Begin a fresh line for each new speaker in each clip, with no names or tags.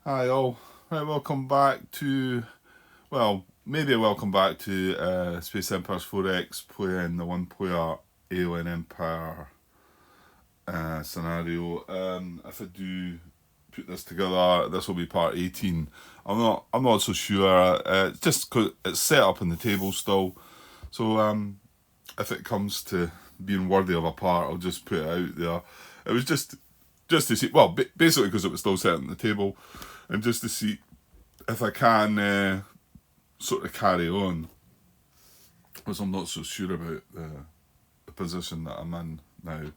Hi all. Right, welcome back to, well, maybe welcome back to Space Empires 4X playing the one player Alien Empire scenario. If I do put this together, this will be part 18. I'm not so sure. It's just 'cause it's set up on the table still. So if it comes to being worthy of a part, I'll just put it out there. It was just to see, well, basically because it was still set on the table, and just to see if I can sort of carry on, because I'm not so sure about the position that I'm in now.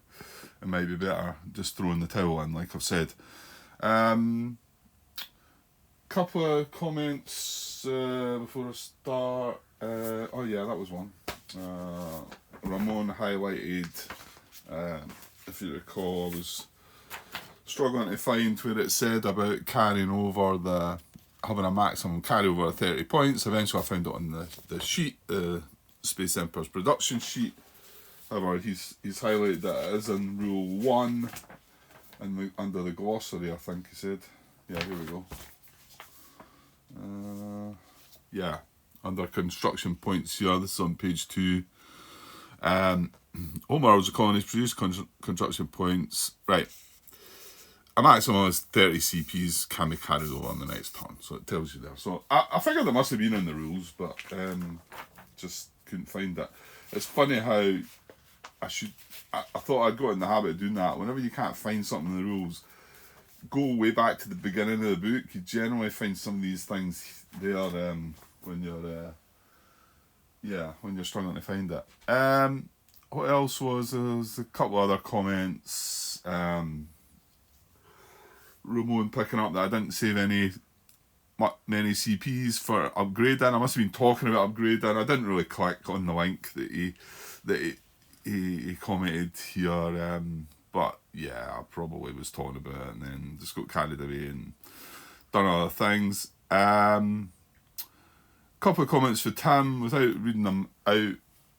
It might be better just throwing the towel in, like I've said. Um, Couple of comments before I start. Oh yeah, that was one. Ramon highlighted. Uh, if you recall, I was struggling to find where it said about carrying over the having a maximum carryover of 30 points. Eventually I found it on the sheet, the Space Emperor's production sheet. However, he's highlighted that it is in rule 1 and under the glossary, I think he said. Yeah, here we go. Yeah, under construction points here, this is on page 2. Omar was a colonies produced construction points. Right. A maximum of 30 CPs can be carried over on the next turn, so it tells you there. So I figured there must have been in the rules, but just couldn't find it. It's funny how I thought I'd got in the habit of doing that. Whenever you can't find something in the rules, go way back to the beginning of the book. You generally find some of these things there when you're struggling to find it. What else was there? Was a couple other comments. Ramon picking up that I didn't save many CPs for upgrading. I must have been talking about upgrading. I didn't really click on the link that he commented here. But yeah, I probably was talking about it and then just got carried away and done other things. Couple of comments for Tim without reading them out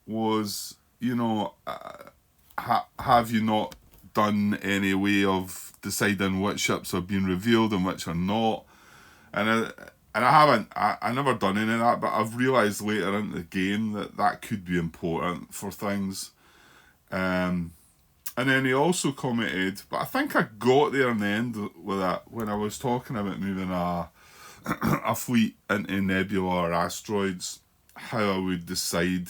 was, have you not done any way of deciding which ships have been revealed and which are not? And I haven't. I never done any of that, but I've realised later in the game that could be important for things. And then he also commented, but I think I got there in the end with that when I was talking about moving a fleet into nebula or asteroids, how I would decide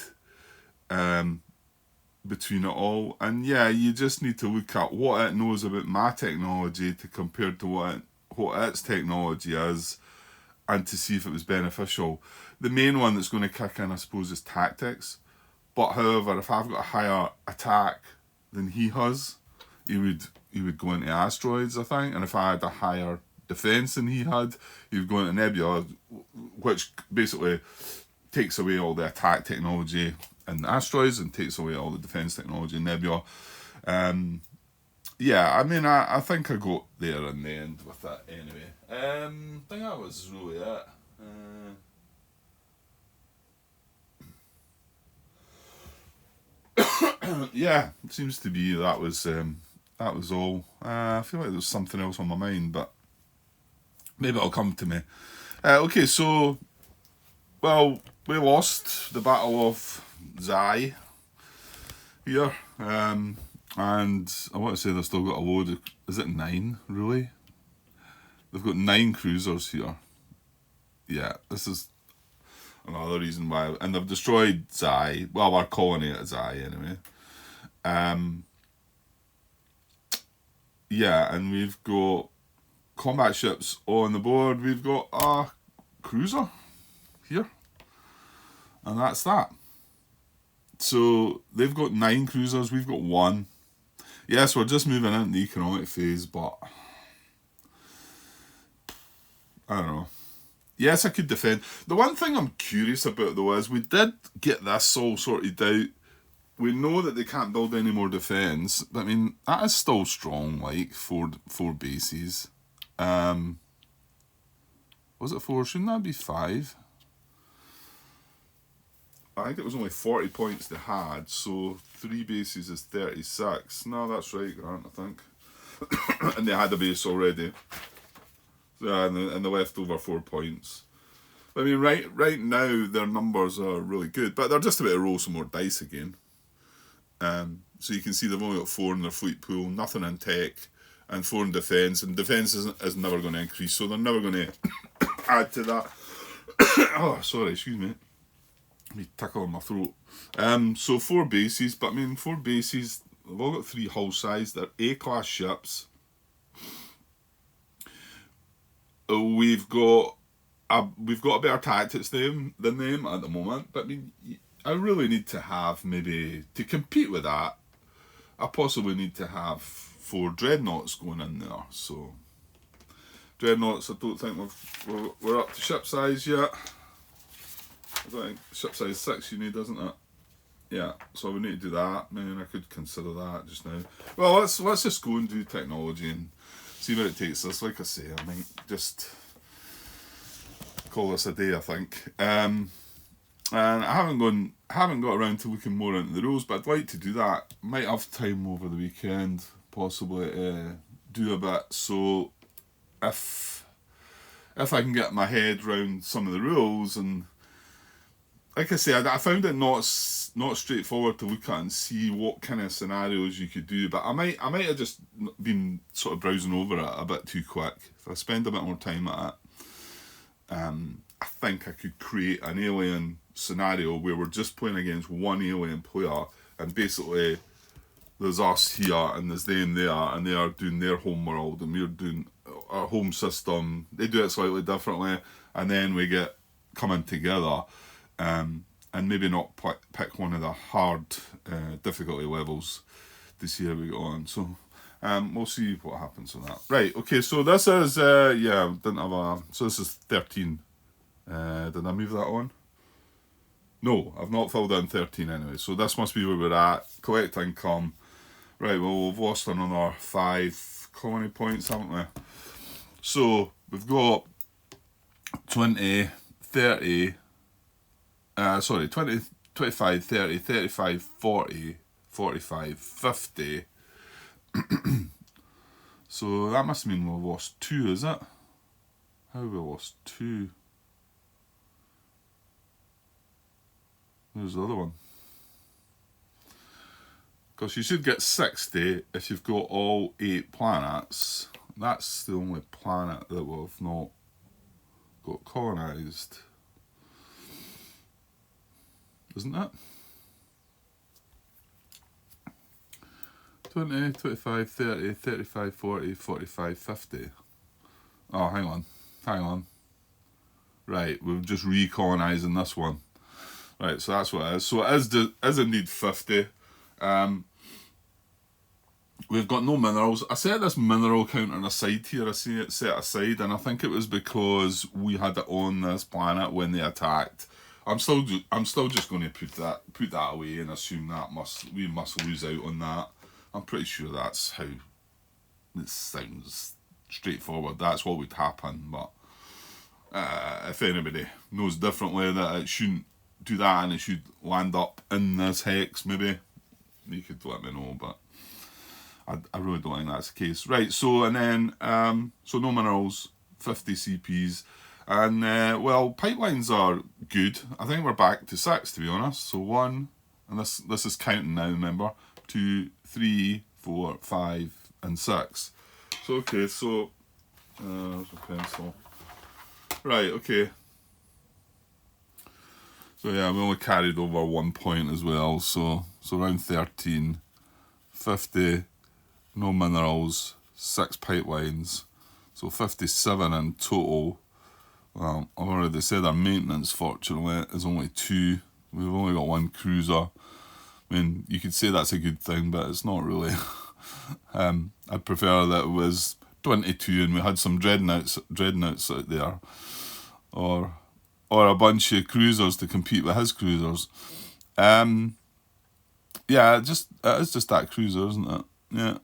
between it all. And yeah, you just need to look at what it knows about my technology to compare to what its technology is, and to see if it was beneficial. The main one that's going to kick in, I suppose, is tactics. But however, if I've got a higher attack than he has, he would go into asteroids, I think. And if I had a higher defense than he had, he would go into nebula, which basically takes away all the attack technology in asteroids and takes away all the defense technology in nebula. Yeah, I mean, I think I got there in the end with that anyway. I think that was really it. Yeah, it seems to be that was all. I feel like there was something else on my mind, but maybe it'll come to me. Okay, so well, we lost the Battle of Zai here, and I want to say they've still got a load of. Is it 9 really? They've got 9 cruisers here. Yeah, this is another reason why, and they've destroyed Zai. Well, our colony at Zai anyway. Um, yeah, and we've got combat ships on the board. We've got a cruiser here, and that's that. So they've got 9 cruisers. We've got 1. Yes, we're just moving into the economic phase, but I don't know. Yes, I could defend. The one thing I'm curious about though is we did get this all sorted out. We know that they can't build any more defence. But I mean, that is still strong, like four bases. Was it 4? Shouldn't that be 5? I think it was only 40 points they had, so 3 bases is 36. No, that's right, Grant, I think. And they had a base already. and the leftover 4 points. I mean, right now their numbers are really good, but they're just about to roll some more dice again. So you can see they've only got 4 in their fleet pool, nothing in tech, and 4 in defence. And defence is never going to increase, so they're never going to add to that. Oh, sorry, excuse me. Me tickle in my throat. So 4 bases, but I mean 4 bases. They've all got 3 hull size. They're A-class ships. We've got a better tactics than them at the moment, but I mean, I really need to have, maybe to compete with that, I possibly need to have 4 dreadnoughts going in there. So dreadnoughts, I don't think we're up to ship size yet. I don't think ship size 6 you need, isn't it? Yeah, so we need to do that. I mean, I could consider that just now. Well, let's just go and do technology and see where it takes us. Like I say, I might just call this a day, I think. And I haven't got around to looking more into the rules, but I'd like to do that. Might have time over the weekend, possibly do a bit. So if I can get my head around some of the rules, and like I say, I found it not straightforward to look at and see what kind of scenarios you could do. But I might have just been sort of browsing over it a bit too quick. If I spend a bit more time at it, I think I could create an alien scenario where we're just playing against one alien player, and basically there's us here and there's them there, and they are doing their home world and we're doing our home system. They do it slightly differently, and then we get coming together, and maybe not pick one of the hard difficulty levels to see how we go on. So we'll see what happens with that. Right, okay, so this is didn't have a, so this is 13. Did I move that on? No, I've not filled in 13 anyway, so this must be where we're at. Collect income. Right, well, we've lost another 5 colony points, haven't we? So we've got 20, 30, 20, 25, 30, 35, 40, 45, 50. So that must mean we've lost 2, is it? How have we lost 2? There's the other one. Because you should get 60 if you've got all 8 planets. That's the only planet that we've not got colonised, isn't it? 20, 25, 30, 35, 40, 45, 50. Oh, hang on. Right, we're just recolonising this one. Right, so that's what it is. So it is indeed 50. We've got no minerals. I set this mineral counter aside here. I see it set aside, and I think it was because we had it on this planet when they attacked. I'm still just going to put that away and assume that we must lose out on that. I'm pretty sure that's how it sounds straightforward. That's what would happen. But if anybody knows differently, that it shouldn't do that and it should land up in this hex, maybe you could let me know. But I really don't think that's the case. Right, so and then so no minerals, 50 CPs, and well, pipelines are good. I think we're back to 6, to be honest. So 1, and this is counting now, remember, 2, 3, 4, 5, and 6. So okay, so there's a pencil. Right, okay. So yeah, we only carried over 1 point as well. So around 13, 50. No minerals, 6 pipelines, so 57 in total. Well, I've already said our maintenance, fortunately, is only 2. We've only got 1 cruiser. I mean, you could say that's a good thing, but it's not really. I'd prefer that it was 22 and we had some dreadnoughts out there, or a bunch of cruisers to compete with his cruisers. Yeah, it is just that cruiser, isn't it? Yeah.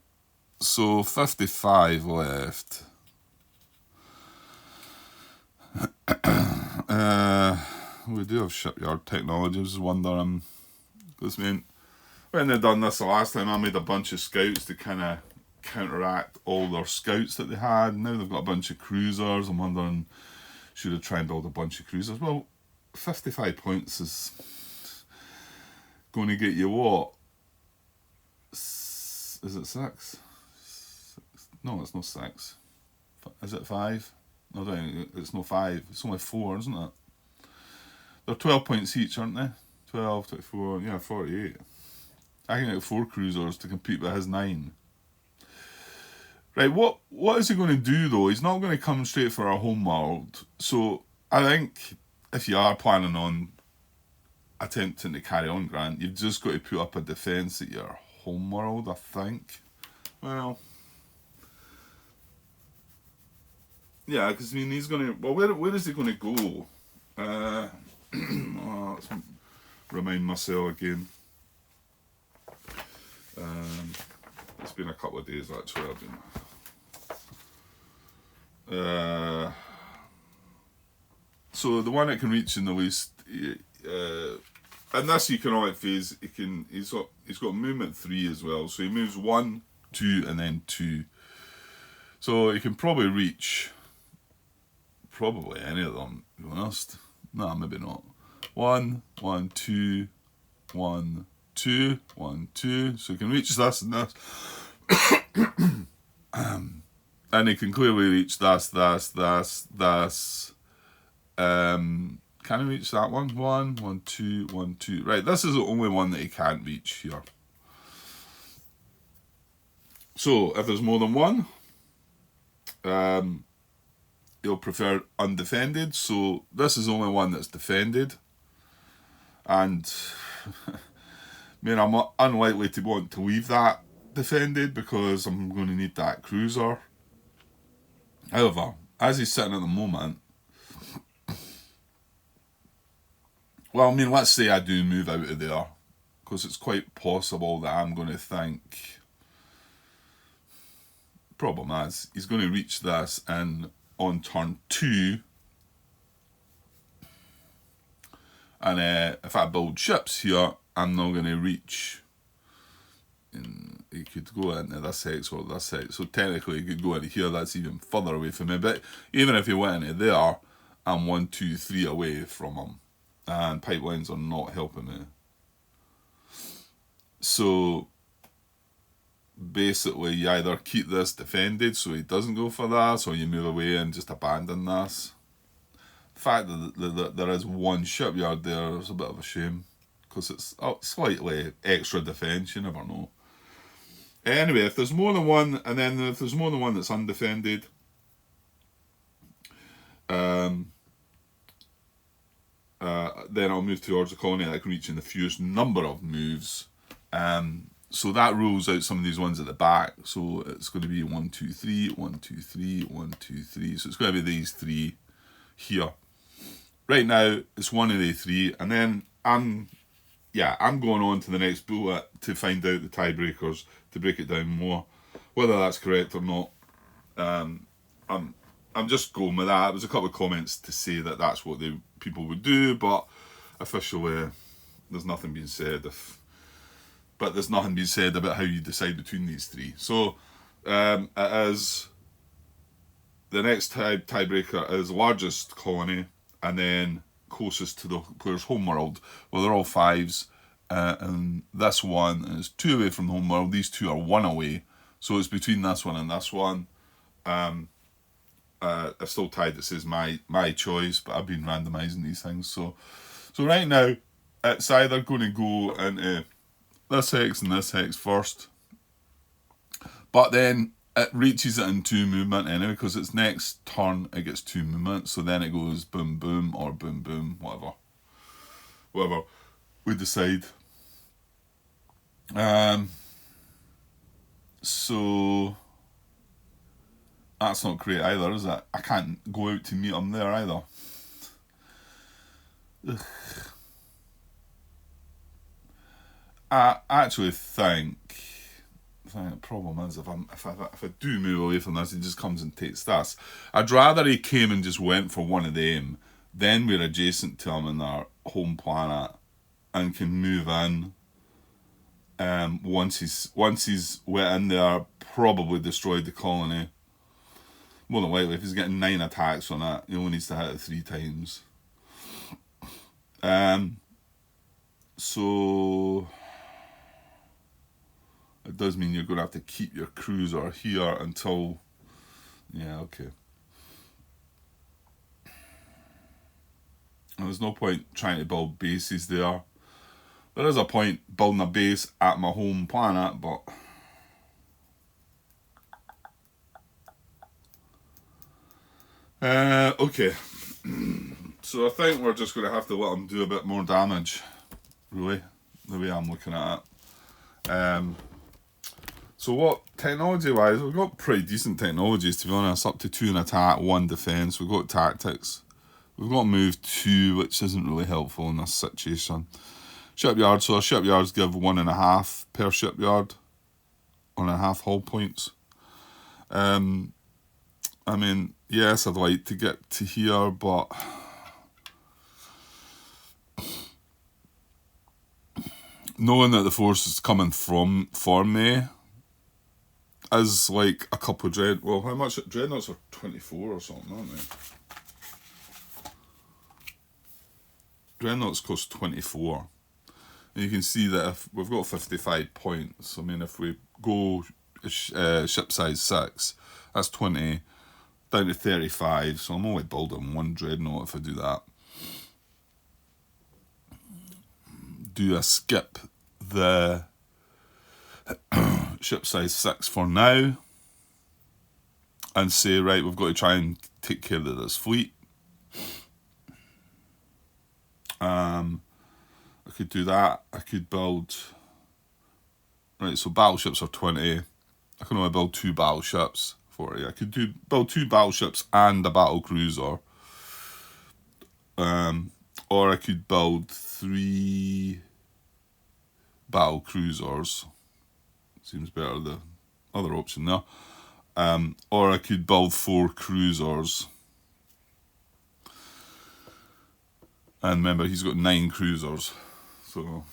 So 55 left. We do have shipyard technology. I was wondering, because when they done this the last time, I made a bunch of scouts to kind of counteract all their scouts that they had. Now they've got a bunch of cruisers. I'm wondering, should have tried and build a bunch of cruisers? Well, 55 points is going to get you what? Is it 6? No, it's not 6. Is it 5? No, it's not 5. It's only 4, isn't it? They're 12 points each, aren't they? 12, 24, yeah, 48. I can get 4 cruisers to compete with his 9. Right, what is he going to do though? He's not going to come straight for our home world. So I think if you are planning on attempting to carry on, Grant, you've just got to put up a defence at your home world, I think. Well, yeah, because I mean he's going to. Well, where is he going to go? Let's remind myself again. It's been a couple of days actually. I've been. So the one that can reach in the least, and this economic phase, he's got movement 3 as well. So he moves 1, 2, and then 2. So he can probably reach any of them. To be honest, no, maybe not. 1, 1, 2, 1, 2, 1, 2. So he can reach this and this. And he can clearly reach this. Can he reach that one? 1, 1, 2, 1, 2. Right, this is the only one that he can't reach here. So if there's more than one, he'll prefer undefended. So this is the only one that's defended. And I mean, I'm unlikely to want to leave that defended because I'm going to need that cruiser. However, as he's sitting at the moment, well, I mean, let's say I do move out of there, because it's quite possible that I'm going to think. Problem is, he's going to reach this and on turn 2. And if I build ships here, I'm not going to reach. He could go into this hex or this hex. So technically he could go into here, that's even further away from me. But even if he went into there, I'm 1, 2, 3 away from him. And pipelines are not helping me. So basically you either keep this defended so he doesn't go for this, or you move away and just abandon this. The fact that there is one shipyard there is a bit of a shame, because it's slightly extra defence, you never know. Anyway, if there's more than one, and then if there's more than one that's undefended, then I'll move towards a colony that can reach in the fewest number of moves. So that rules out some of these ones at the back. So it's going to be 1, 2, 3, 1, 2, 3, 1, 2, 3. So it's going to be these 3 here. Right now, it's one of the 3, and then I'm going on to the next bullet to find out the tiebreakers, to break it down more. Whether that's correct or not, I'm just going with that. It was a couple of comments to say that that's what the people would do, but officially, there's nothing being said. But there's nothing being said about how you decide between these 3. So it is the next tiebreaker is largest colony, and then closest to the player's homeworld. Well, they're all 5s, and this one is 2 away from the homeworld. These 2 are 1 away, so it's between this one and this one. I've still tied. It says my choice, but I've been randomising these things. So right now, it's either going to go into this hex and this hex first, but then it reaches it in 2 movement anyway, because its next turn it gets 2 movement, so then it goes boom boom or boom boom, whatever we decide. So that's not great either, is it? I can't go out to meet him there either. Ugh. I actually think the problem is if I do move away from this, he just comes and takes this. I'd rather he came and just went for one of them, then we're adjacent to him in our home planet and can move in Once he's went in there, probably destroyed the colony. More than likely, if he's getting 9 attacks on it, he only needs to hit it 3 times. So it does mean you're going to have to keep your cruiser here until... Yeah, okay. And there's no point trying to build bases there. There is a point building a base at my home planet, but... Okay. So I think we're just going to have to let him do a bit more damage, really, the way I'm looking at it. So what, technology-wise, we've got pretty decent technologies, to be honest, up to 2 in attack, 1 defence. We've got tactics. We've got move 2, which isn't really helpful in this situation. Shipyard, so our shipyards give 1.5 per shipyard, 1.5 hull points. I mean, yes, I'd like to get to here, but knowing that the force is coming for me is like a couple of well, how much dreadnoughts are 24 or something, aren't they? Dreadnoughts cost 24. And you can see that if we've got 55 points, I mean, if we go ship size 6, that's 20 down to 35, so I'm only building 1 dreadnought if I do that. Do I skip the ship size 6 for now and say, right, we've got to try and take care of this fleet? I could do that. I could build... Right, so battleships are 20. I can only build 2 battleships. 40. I could build 2 battleships and a battle cruiser. Or I could build 3 battle cruisers. Seems better, the other option there. Or I could build 4 cruisers. And remember, he's got 9 cruisers. So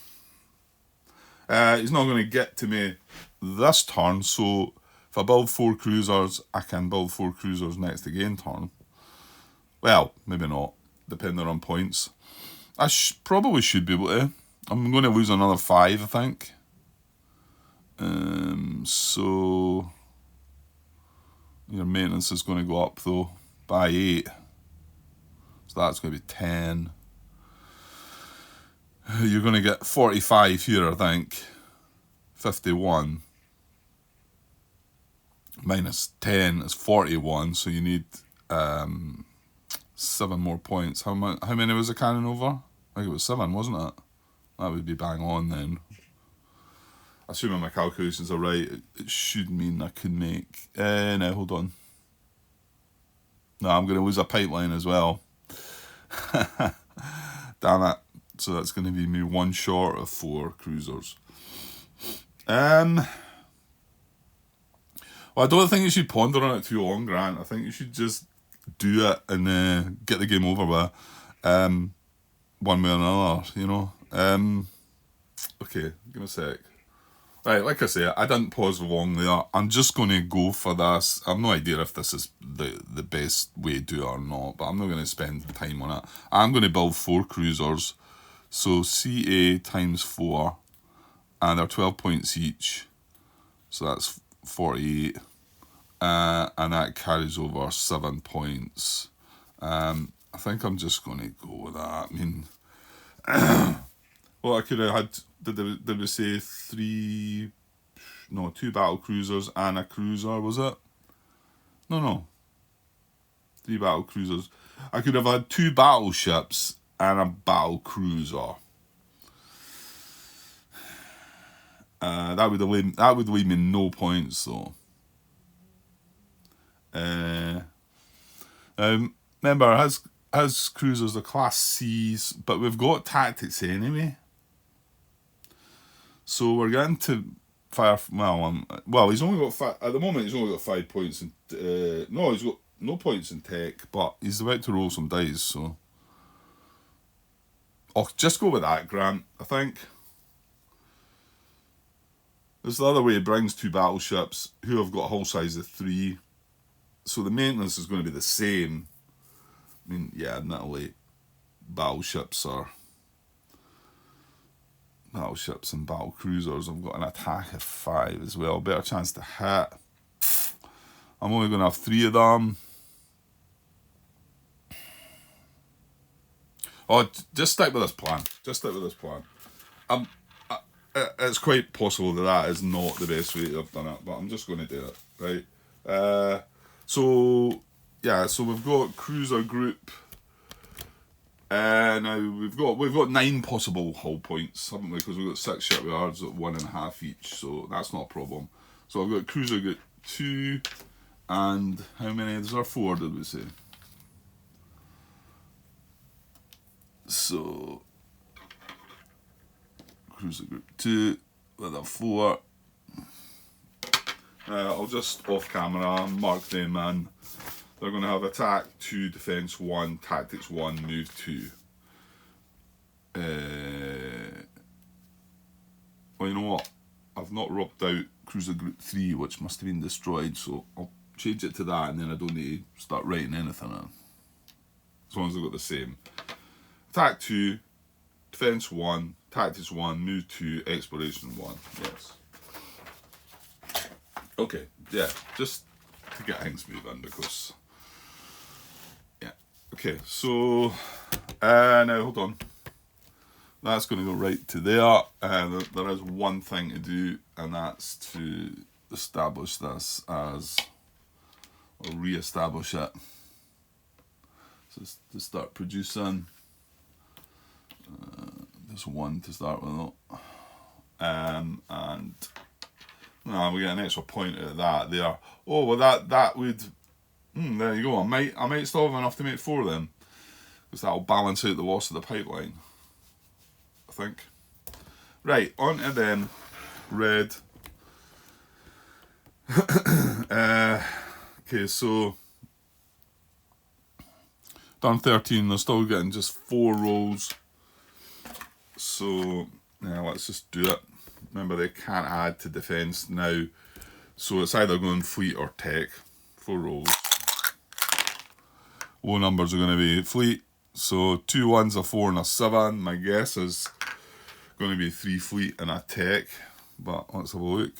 he's not going to get to me this turn, so if I build 4 cruisers, I can build 4 cruisers next again turn. Well, maybe not, depending on points. I probably should be able to. I'm going to lose another 5, I think. So your maintenance is going to go up though by 8. So that's going to be 10. You're going to get 45 here, I think. 51. Minus 10 is 41, so you need 7 more points. How many was the cannon over? I think it was 7, wasn't it? That would be bang on then. Assuming my calculations are right, it should mean I could make... no, hold on. No, I'm going to lose a pipeline as well. Damn it. So that's going to be me 1 short of 4 cruisers. Well, I don't think you should ponder on it too long, Grant. I think you should just do it and get the game over with. One way or another, you know. Okay, give me a sec. Right, like I say, I didn't pause long there. I'm just going to go for this. I've no idea if this is the best way to do it or not, but I'm not going to spend time on it. I'm going to build 4 cruisers. So CA times 4, and they're 12 points each. So that's 48. And that carries over 7 points. I think I'm just going to go with that. I mean, well, I could have had, did we say 2 battle cruisers and a cruiser, was it? No. 3 battle cruisers. I could have had 2 battleships and a battle cruiser. That would leave me no points though. Remember, his cruisers are class C's, but we've got tactics anyway. So we're getting to fire. Well, he's only got at the moment. He's only got 5 points. No, he's got no points in tech, but he's about to roll some dice. So I'll just go with that, Grant. I think. This the other way. He brings 2 battleships who have got a hull size of 3. So the maintenance is going to be the same. I mean, yeah, admittedly, battleships and battle cruisers have got an attack of 5 as well. Better chance to hit. I'm only going to have 3 of them. Oh, just stick with this plan. Just stick with this plan. It's quite possible that is not the best way to have done it, but I'm just going to do it, right? So we've got cruiser group. Now we've got 9 possible hull points, haven't we? Because we've got 6 shipyards at 1.5 each, so that's not a problem. So I've got cruiser group 2, and how many? Is there 4? Did we say? So cruiser group 2 with a 4. I'll just off camera mark them in. They're going to have attack 2, defense 1, tactics 1, move 2. Well, you know what? I've not rubbed out cruiser group 3, which must have been destroyed, so I'll change it to that, and then I don't need to start writing anything in. As long as I've got the same. Attack 2, defense 1, tactics 1, move 2, exploration 1. Yes. Okay, yeah, just to get things moving because... Yeah. Okay, so... now, hold on. That's going to go right to there. There is one thing to do, and that's to establish this as... or re-establish it. So to start producing... just 1 to start with, and we get an extra point out of that there. Oh well, that would there you go. I might still have enough to make 4 of them, because that'll balance out the loss of the pipeline, I think. Right, on to them. Red. Okay, so done 13. They're still getting just 4 rolls. So now let's just do it. Remember, they can't add to defense now, so it's either going fleet or tech. 4 rolls. Low numbers are going to be fleet. So 2 1s, a 4 and a 7. My guess is going to be 3 fleet and a tech, but let's have a look.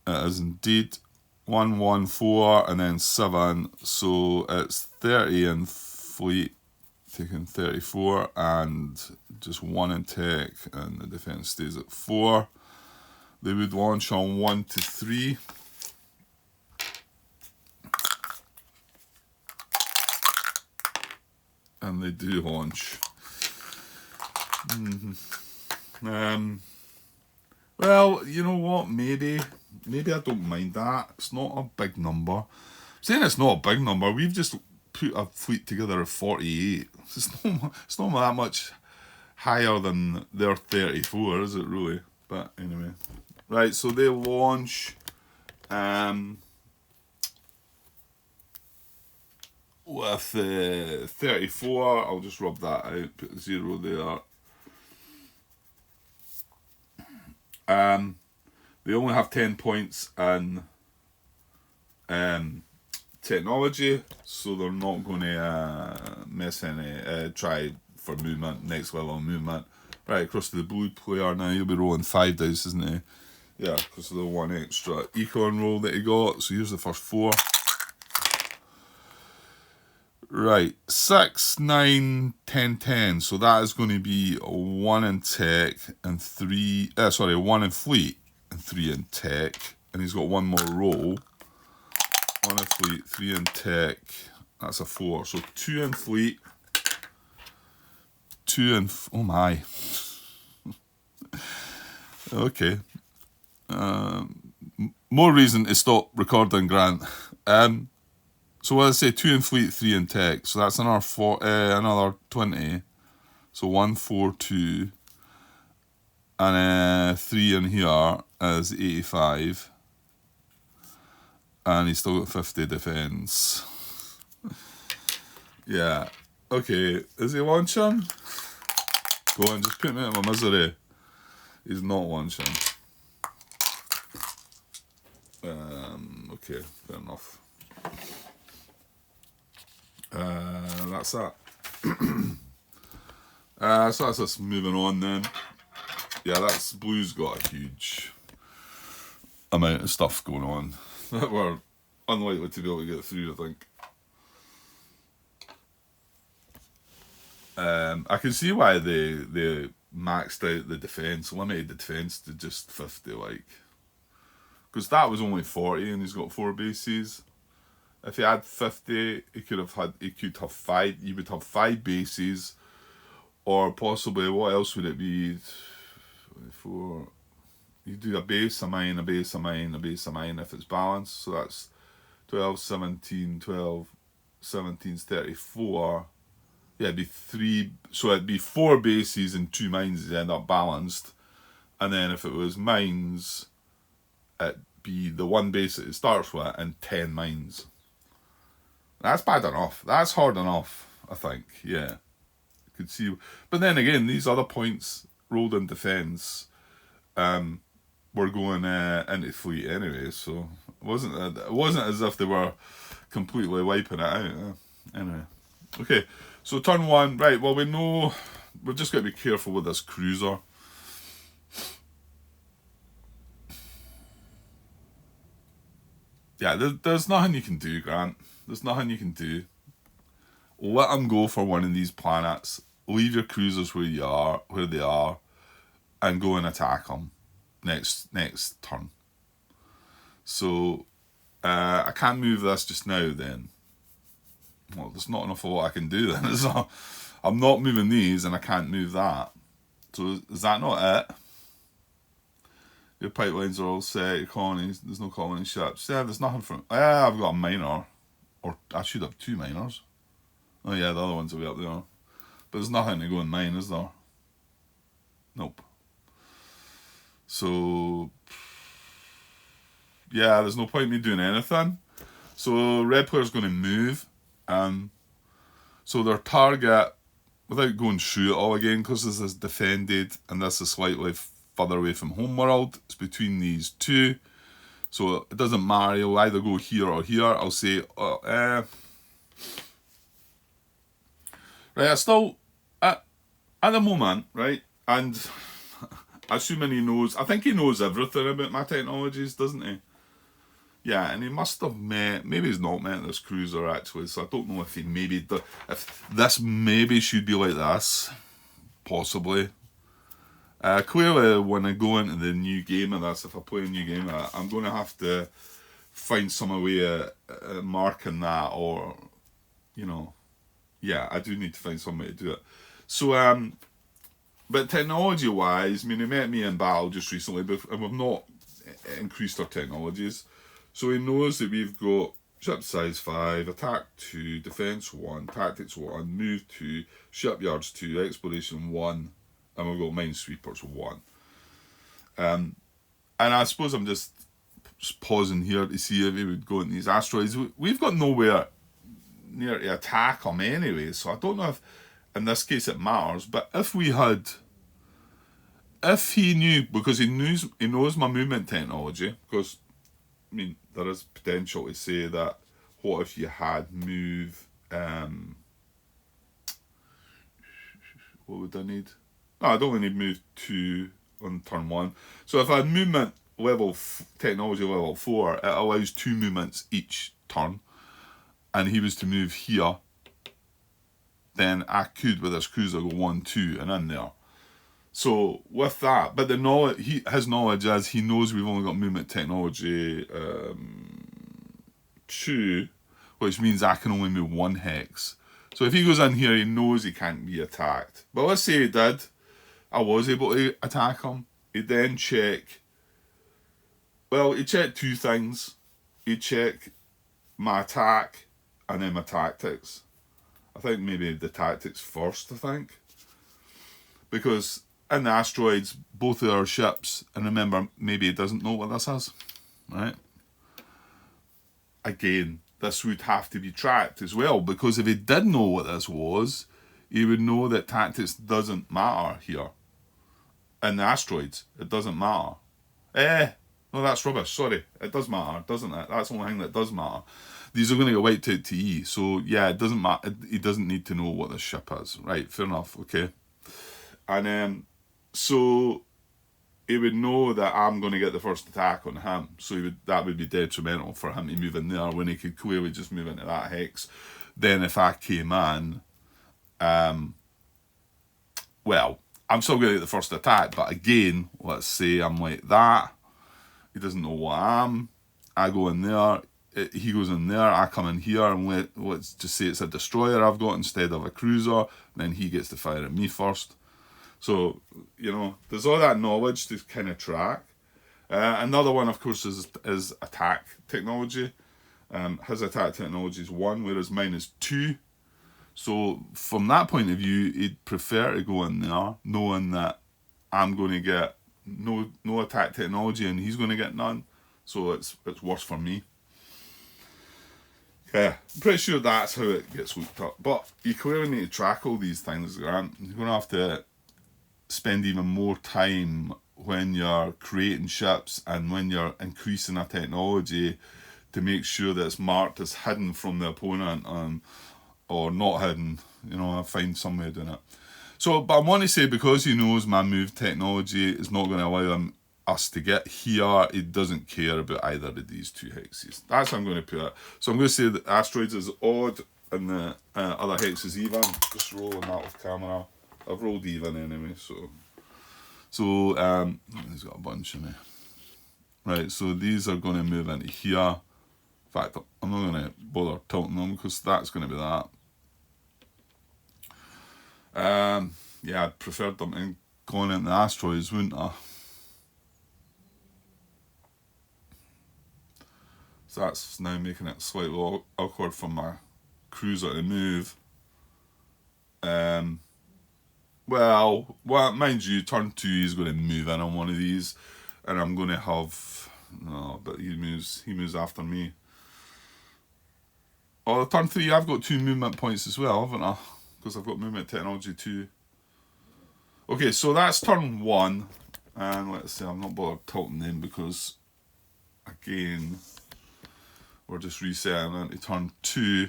It is indeed 1 1 4 and then 7. So it's 30 in fleet, taking 34, and just 1 in tech, and the defense stays at 4. They would launch on 1 to 3. And they do launch. Well, you know what? Maybe I don't mind that. It's not a big number. Saying it's not a big number, we've just put a fleet together of 48. It's not that much higher than their 34, is it really? But anyway. Right, so they launch with 34. I'll just rub that out, put the 0 there. They only have 10 points in technology, so they're not going to miss any try for movement, next level of movement. Right, across to the blue player now. He'll be rolling 5 dice, isn't he? Yeah, because of the 1 extra econ roll that he got. So here's the first 4. Right, 6, 9, 10, 10. So that is going to be 1 in tech and 3. 1 in fleet and 3 in tech. And he's got 1 more roll. 1 in fleet, 3 in tech. That's a 4. So 2 in fleet. 2 in. Oh my. Okay. More reason to stop recording, Grant. So what did I say? 2 in fleet, 3 in tech. So that's another 20. So 1, 4, 2. And 3 in here is 85. And he's still got 50 defense. Yeah. Okay. Is he launching? Go on, just put me out of my misery. He's not launching. okay, fair enough. That's that. So that's us moving on then. Yeah, that's Blue's got a huge amount of stuff going on that we're unlikely to be able to get through, I think. I can see why they maxed out the defence, limited the defence to just 50, like. Because that was only 40 and he's got 4 bases. If he had 50, he could have 5, you would have 5 bases. Or possibly, what else would it be? 4. You do a base, a mine, a base, a mine, a base, a mine if it's balanced. So that's 12, 17, 12, 17's 34. Yeah, it'd be 3. So it'd be 4 bases and 2 mines that end up balanced. And then if it was mines, it'd be the 1 base that it starts with and 10 mines. That's bad enough. That's hard enough, I think. Yeah. Could see, but then again, these other points rolled in defence were going into fleet anyway, so it wasn't as if they were completely wiping it out. Anyway, okay, so turn 1, right? Well, we know we're just got to be careful with this cruiser. Yeah, there's nothing you can do, Grant. There's nothing you can do. Let them go for one of these planets. Leave your cruisers where they are, and go and attack them next turn. So I can't move this just now. Then, well, there's not enough of what I can do. Then I'm not moving these, and I can't move that. So is that not it? Your pipelines are all set. Your colonies, there's no colony ships. Yeah, there's nothing from. Yeah, I've got a miner, or I should have 2 miners. Oh yeah, the other ones will be up there. But there's nothing to go in mine, is there? Nope. So, yeah, there's no point in me doing anything. So, red player's going to move. So their target, without going through it all again, because this is defended and this is slightly further away from homeworld, it's between these 2. So it doesn't matter, he'll either go here or here. I'll say, right, I still, at the moment, right, and assuming he knows, I think he knows everything about my technologies, doesn't he? Yeah, and he must have maybe he's not met this cruiser actually, so I don't know if if this maybe should be like this, possibly. Clearly, when I go into the new game of this, if I play a new game of it, I'm going to have to find some way of marking that, or, yeah, I do need to find some way to do it. So, but technology-wise, I mean, he met me in battle just recently, and we've not increased our technologies. So he knows that we've got ship size 5, attack 2, defence 1, tactics 1, move 2, shipyards 2, exploration 1, and we've got minesweepers 1. And I suppose I'm just pausing here to see if he would go in these asteroids. We've got nowhere near to attack him anyway, so I don't know if in this case it matters, but if he knew, because he knows my movement technology, because I mean there is potential to say that what if you had move, what would I need? No, I'd only need move 2 on turn 1. So if I had movement technology level 4, it allows 2 movements each turn, and he was to move here, then I could with this cruiser go 1, 2 and in there. So with that, but his knowledge is he knows we've only got movement technology 2, which means I can only move 1 hex. So if he goes in here, he knows he can't be attacked. But let's say he did, I was able to attack him. He'd then check. Well, he'd check 2 things. He'd check my attack and then my tactics. I think maybe the tactics first, because in the asteroids, both of our ships, and remember, maybe he doesn't know what this is, right? Again, this would have to be tracked as well, because if he did know what this was, he would know that tactics doesn't matter here. In the asteroids, it doesn't matter. No, that's rubbish. Sorry, it does matter, doesn't it? That's the only thing that does matter. These are going to get wiped out to E. So yeah, it doesn't matter. He doesn't need to know what this ship is. Right, fair enough. Okay. And so he would know that I'm going to get the first attack on him. So that would be detrimental for him to move in there when he could clearly just move into that hex. Then if I came in, well, I'm still going to get the first attack. But again, let's say I'm like that. He doesn't know what I am. I go in there. He goes in there. I come in here and let's just say it's a destroyer I've got instead of a cruiser. Then he gets to fire at me first. So, you know, there's all that knowledge to kind of track. Another one, of course, is attack technology. His attack technology is 1, whereas mine is 2. So, from that point of view, he'd prefer to go in there knowing that I'm going to get no attack technology and he's going to get none. So, it's worse for me. Yeah, I'm pretty sure that's how it gets looked up. But you clearly need to track all these things, Grant. You're going to have to spend even more time when you're creating ships and when you're increasing a technology to make sure that it's marked as hidden from the opponent or not hidden. You know, I find some way of doing it. So, but I want to say, because he knows my move technology is not going to allow us to get here, he doesn't care about either of these 2 hexes. That's how I'm going to put it. So I'm going to say that asteroids is odd and the other hex is even. Just rolling that with camera. I've rolled even anyway, so he's got a bunch in there. Right, so these are going to move into here. In fact, I'm not going to bother tilting them because that's going to be that. Yeah, I'd prefer them in going into the asteroids, wouldn't I? So that's now making it slightly awkward for my cruiser to move. Well, mind you, turn 2 he's going to move in on one of these, and I'm going to have but he moves after me. Oh, turn 3 I've got 2 movement points as well, haven't I? Because I've got movement technology 2. Okay, so that's turn 1, and let's say I'm not bothered tilting them because, again, we're just resetting into turn 2.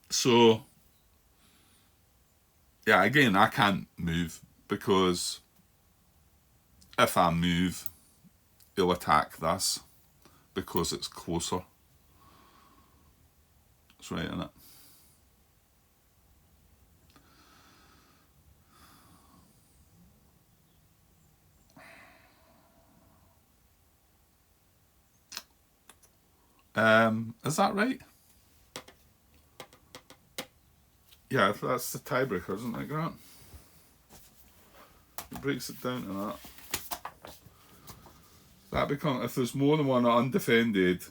So, yeah, again, I can't move because if I move, he'll attack this because it's closer. That's right, isn't it? Is that right? Yeah, that's the tiebreaker, isn't it, Grant? It breaks it down to that. That becomes, if there's more than one undefended,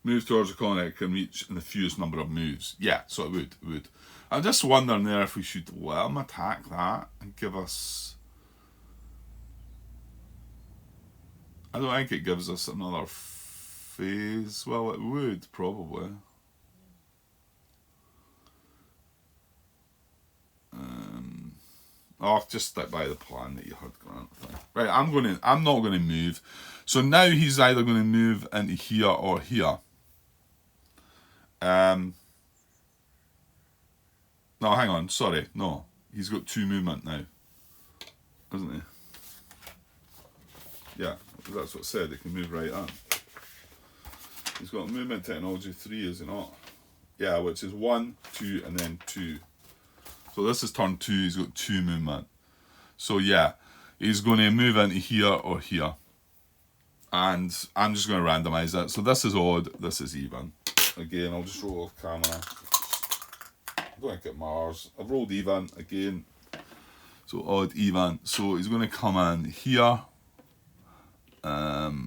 move towards the corner, it can reach in the fewest number of moves. Yeah, so it would. I'm just wondering there if we should let him attack that and give us... I don't think it gives us another phase. Well, it would, probably. I'll just stick by the plan that you had, Grant. Right, I'm not gonna move. So now he's either gonna move into here or here. No, hang on, sorry, no. He's got 2 movement now, hasn't he? Yeah, that's what it said, he can move right in. He's got movement technology 3, is he not? Yeah, which is 1, 2, and then 2. So this is turn 2, he's got 2 movement. So yeah, he's going to move into here or here. And I'm just going to randomise it. So this is odd, this is even. Again, I'll just roll off camera. I don't think it matters. I've rolled even again. So odd, even. So he's going to come in here. No,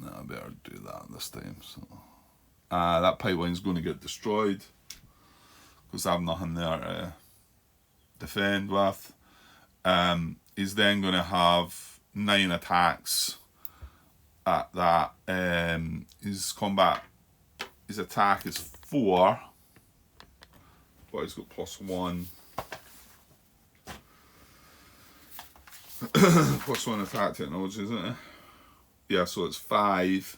I better do that this time. So that pipeline's going to get destroyed because I have nothing there to defend with. He's then going to have 9 attacks at that. His attack is 4, but he's got +1. Plus one attack technology, isn't it? Yeah, so it's 5,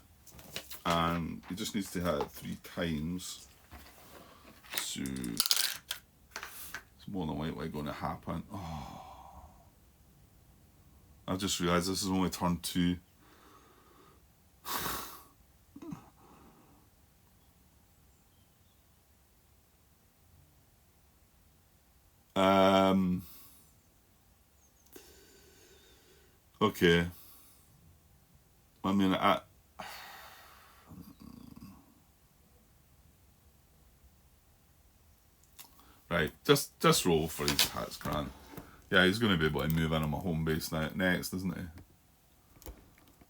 and he just needs to hit it 3 times. So it's more than likely going to happen. Oh, I've just realised this is only turn 2. Okay. I mean, right, just roll for his hats, Grant. Yeah, he's going to be able to move in on my home base now, next, isn't he?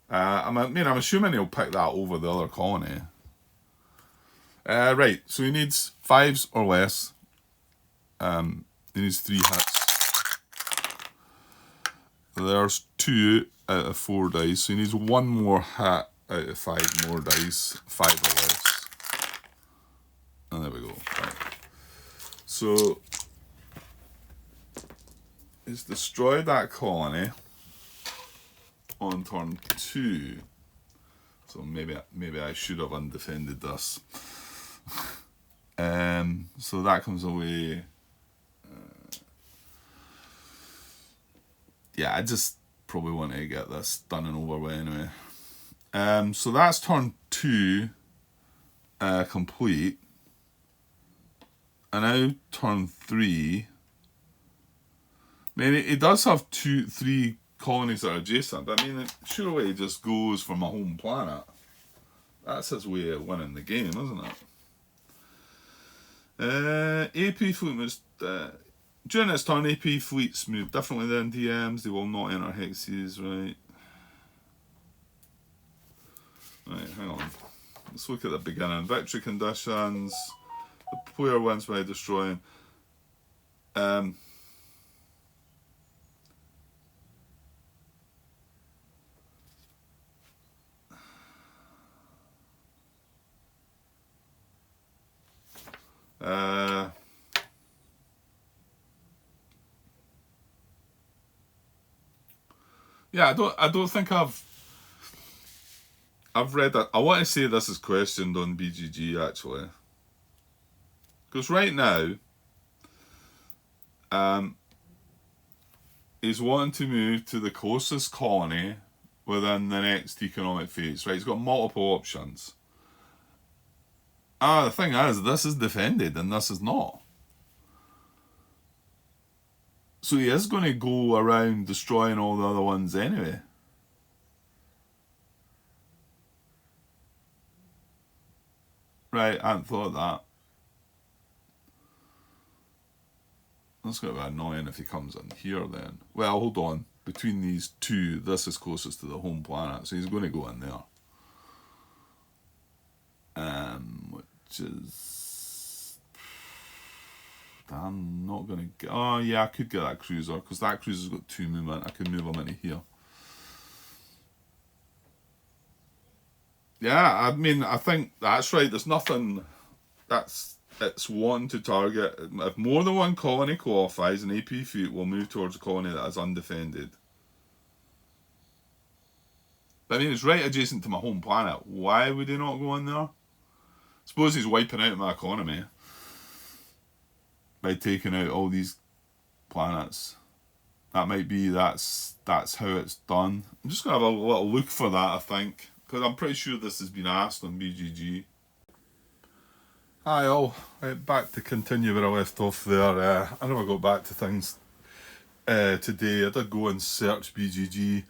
I'm assuming he'll pick that over the other colony. Right, so he needs 5s or less. He needs 3 hits. There's 2 out of 4 dice, so he needs 1 more hit out of 5 more dice, 5 or less. And there we go. Right. So he's destroyed that colony on turn 2. So maybe I should have undefended this. So that comes away. Yeah, I just probably want to get this done and over with anyway. So that's turn 2 complete. And now turn 3. I mean, it does have 3 colonies that are adjacent, but I mean, surely he just goes for my home planet. That's his way of winning the game, isn't it? AP fleet moves. During its turn, AP fleets move differently than DMs. They will not enter hexes, right? Right, hang on. Let's look at the beginning. Victory conditions. The player wins by destroying. Yeah, I don't think I've read that. I want to say this is questioned on BGG actually, because right now, he's wanting to move to the closest colony within the next economic phase. Right, he's got multiple options. The thing is, this is defended and this is not. So he is going to go around destroying all the other ones anyway. Right, I hadn't thought of that. That's going to be annoying if he comes in here then. Well, hold on. Between these 2, this is closest to the home planet, so he's going to go in there. Which is... I'm not going to get... Oh, yeah, I could get that cruiser, because that cruiser's got 2 movement. I could move him into here. Yeah, I mean, I think that's right. There's nothing... It's one to target. If more than one colony qualifies, an AP fleet will move towards a colony that is undefended. But I mean, it's right adjacent to my home planet. Why would he not go in there? Suppose he's wiping out my economy by taking out all these planets. That might be that's how it's done. I'm just gonna have a little look for that, I think, because I'm pretty sure this has been asked on BGG. Hi all, right, back to continue where I left off there. I never got back to things today. I did go and search BGG,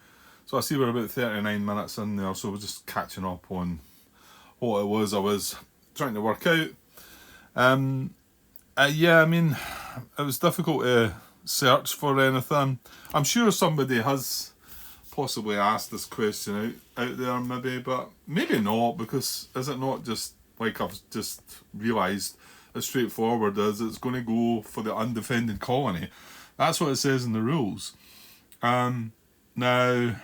so I see we're about 39 minutes in there, so we're just catching up on what it was I was trying to work out. Yeah, I mean, it was difficult to search for anything. I'm sure somebody has possibly asked this question out there maybe, but maybe not, because is it not just like I've just realised as straightforward as it's going to go for the undefended colony? That's what it says in the rules. Now,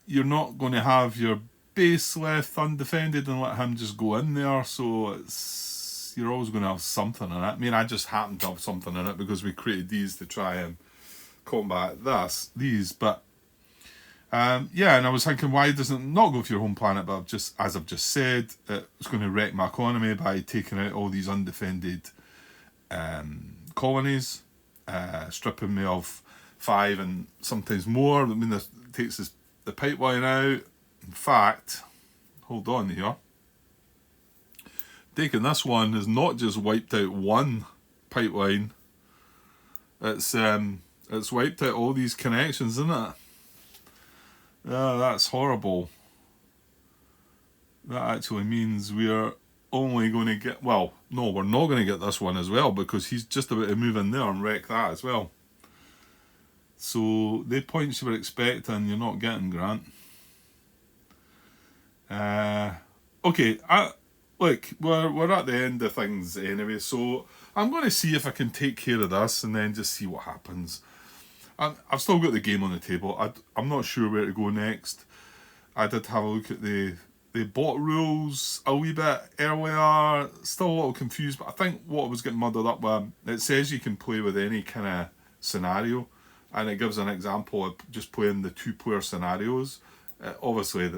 you're not going to have your base left undefended and let him just go in there, so you're always going to have something in it. I mean, I just happen to have something in it because we created these to try and combat these, but yeah, and I was thinking, why doesn't it not go for your home planet? But as I've just said, it's going to wreck my economy by taking out all these undefended colonies, stripping me of 5 and sometimes more. I mean, this takes the pipeline out. In fact, hold on here. Taking this one has not just wiped out one pipeline. It's wiped out all these connections, isn't it? Yeah, that's horrible. That actually means we're only going to get... Well, no, we're not going to get this one as well, because he's just about to move in there and wreck that as well. So, the points you were expecting, you're not getting, Grant. Okay, look, we're at the end of things anyway, so I'm going to see if I can take care of this and then just see what happens. I've still got the game on the table. I'm not sure where to go next. I did have a look at the bot rules a wee bit earlier. Still a little confused, but I think what I was getting muddled up with, it says you can play with any kind of scenario, and it gives an example of just playing the 2-player scenarios. Obviously,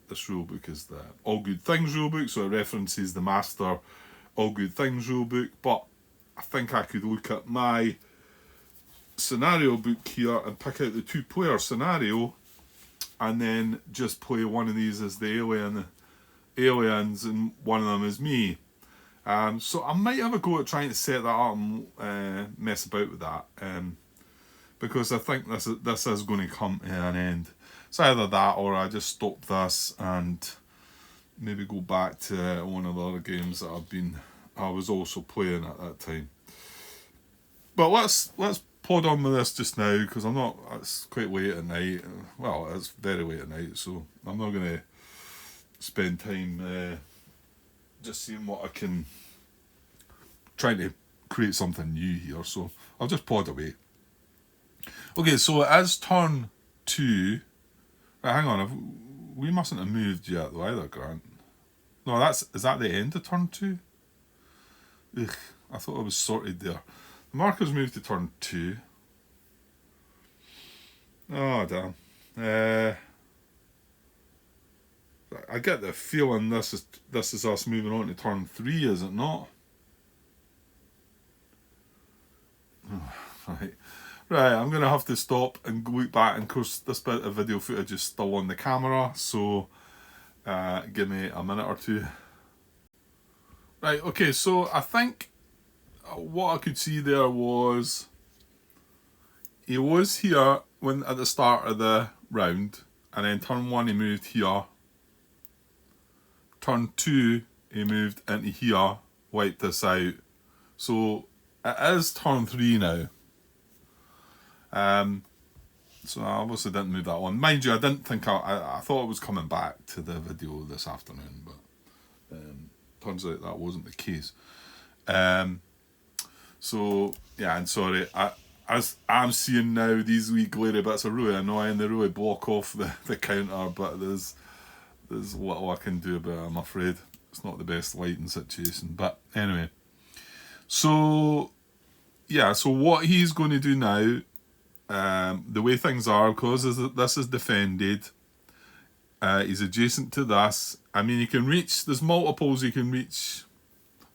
this rulebook is the All Good Things rulebook, so it references the Master All Good Things rulebook, but I think I could look at my scenario book here and pick out the 2-player scenario and then just play one of these as the aliens and one of them is me. So I might have a go at trying to set that up and mess about with that, because I think this is going to come to an end. It's either that or I just stop this and maybe go back to one of the other games that I was also playing at that time. But let's pod on with this just now, because it's quite late at night. Well, it's very late at night, so I'm not going to spend time just seeing what I can, trying to create something new here, so I'll just pod away. Okay, so it is turn 2. Right, hang on, we mustn't have moved yet though either, Grant. No, is that the end of turn 2? Ugh, I thought I was sorted there. The marker's moved to turn 2. Oh, damn. I get the feeling this is us moving on to turn 3, is it not? Oh, right. Right, I'm going to have to stop and look back, and of course this bit of video footage is still on the camera, so give me a minute or two. Right, okay, so I think what I could see there was he was here at the start of the round, and then turn 1 he moved here, turn 2 he moved into here, wiped this out, so it is turn 3 now. So I obviously didn't move that one. Mind you, I didn't think I thought I was coming back to the video this afternoon, but turns out that wasn't the case. So yeah, and sorry, as I'm seeing now, these wee glary bits are really annoying. They really block off the counter, but there's little I can do about it, I'm afraid. It's not the best lighting situation, but anyway. So yeah, so what he's going to do now, the way things are, because this is defended, he's adjacent to this. I mean, you can reach, there's multiples you can reach.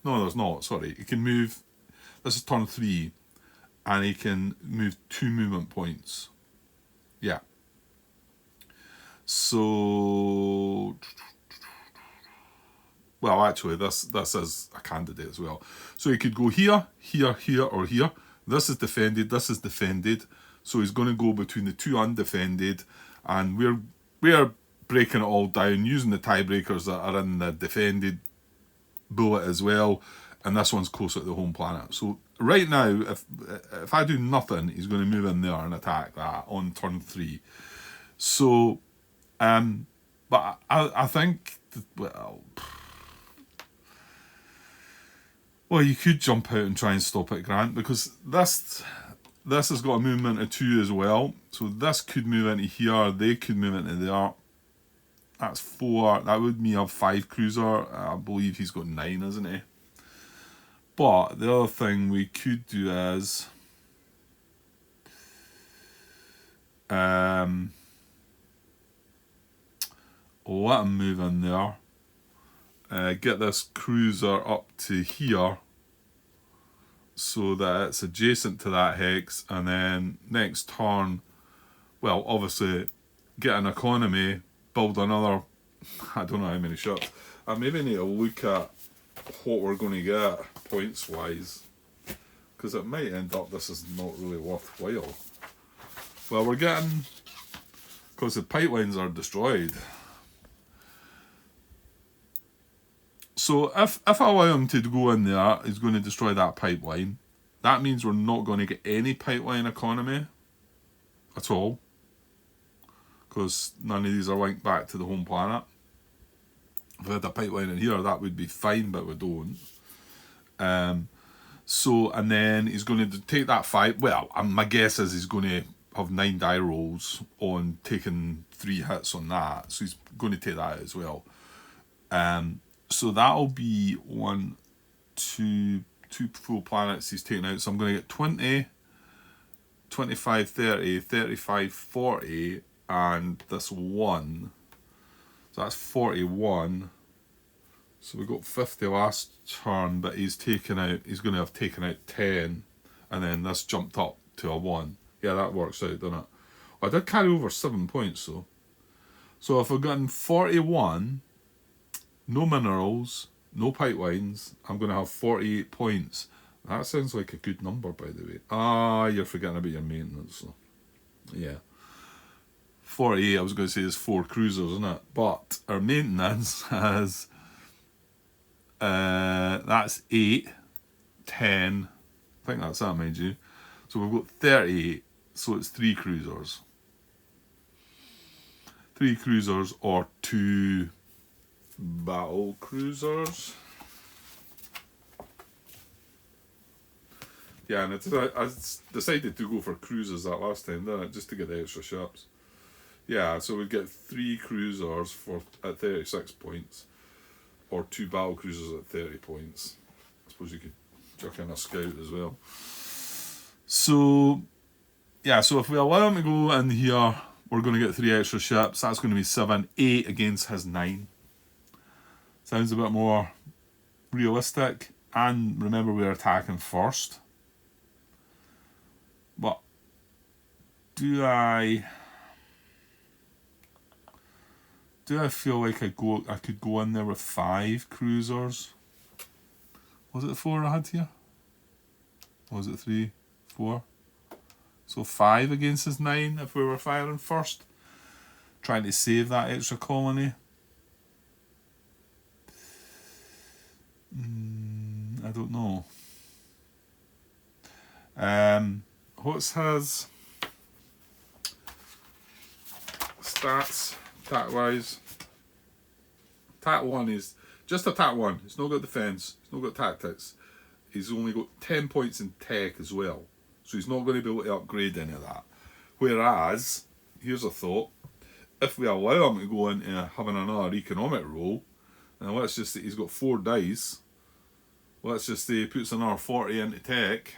No, there's not, sorry. You can move, this is turn 3, and he can move 2 movement points. Yeah. So, well, actually, this is a candidate as well. So he could go here, here, here, or here. This is defended, this is defended. So he's going to go between the 2 undefended, and we're breaking it all down using the tiebreakers that are in the defended bullet as well, and this one's closer to the home planet. So right now, if I do nothing, he's going to move in there and attack that on turn 3. So, but I think, well, you could jump out and try and stop it, Grant, because this has got a movement of 2 as well. So this could move into here, they could move into there. That's 4. That would mean have 5 cruiser. I believe he's got 9, isn't he? But the other thing we could do is, Let him move in there. Get this cruiser up to here so that it's adjacent to that hex, and then next turn, well, obviously get an economy, build another, I don't know how many ships. I maybe need to look at what we're going to get points wise, because it might end up this is not really worthwhile. Well, we're getting, because the pipelines are destroyed. So if I allow him to go in there, he's going to destroy that pipeline. That means we're not going to get any pipeline economy at all, because none of these are linked back to the home planet. If we had a pipeline in here, that would be fine, but we don't. So, and then he's going to take that 5. Well, my guess is he's going to have 9 die rolls on taking 3 hits on that. So he's going to take that as well. So that'll be 1, 2 full planets he's taking out. So I'm going to get 20, 25, 30, 35, 40, and this 1. So that's 41. So we got 50 last turn, but he's going to have taken out 10, and then this jumped up to a 1. Yeah, that works out, doesn't it? I did carry over 7 points though. So if I've gotten 41, no minerals, no pipelines, I'm going to have 48 points. That sounds like a good number, by the way. You're forgetting about your maintenance. So. Yeah. 48, I was going to say, is 4 cruisers, isn't it? But our maintenance has, that's 8, 10, I think that's that, mind you. So we've got 38, so it's 3 cruisers. 3 cruisers or 2 battle cruisers. Yeah, and I decided to go for cruisers that last time, didn't it? Just to get the extra ships. Yeah, so we'd get 3 cruisers at 36 points, or 2 battle cruisers at 30 points. I suppose you could chuck in a scout as well. So, yeah, so if we allow him to go in here, we're going to get 3 extra ships. That's going to be 7, 8 against his 9. Sounds a bit more realistic. And remember, we're attacking first. But do I feel like I could go in there with 5 cruisers? Was it 4 I had here? Or was it 3, 4? So 5 against his 9 if we were firing first, trying to save that extra colony. I don't know. What's his stats, attack-wise? Attack 1 is just attack 1. He's not got defence. He's not got tactics. He's only got 10 points in tech as well. So he's not going to be able to upgrade any of that. Whereas, here's a thought. If we allow him to go into having another economic roll, and let's just say he's got 4 dice, let's just say he puts another 40 into tech,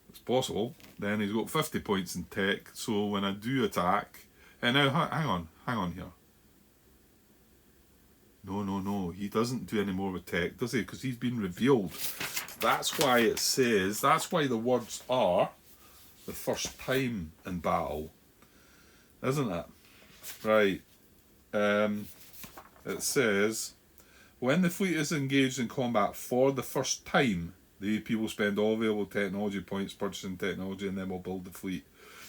it's possible, then he's got 50 points in tech, so when I do attack, and now hang on here. No, he doesn't do any more with tech, does he? Because he's been revealed. That's why it says, that's why the words are the first time in battle, isn't it? Right. It says, when the fleet is engaged in combat for the first time, the AP will spend all available technology points purchasing technology, and then we'll build the fleet.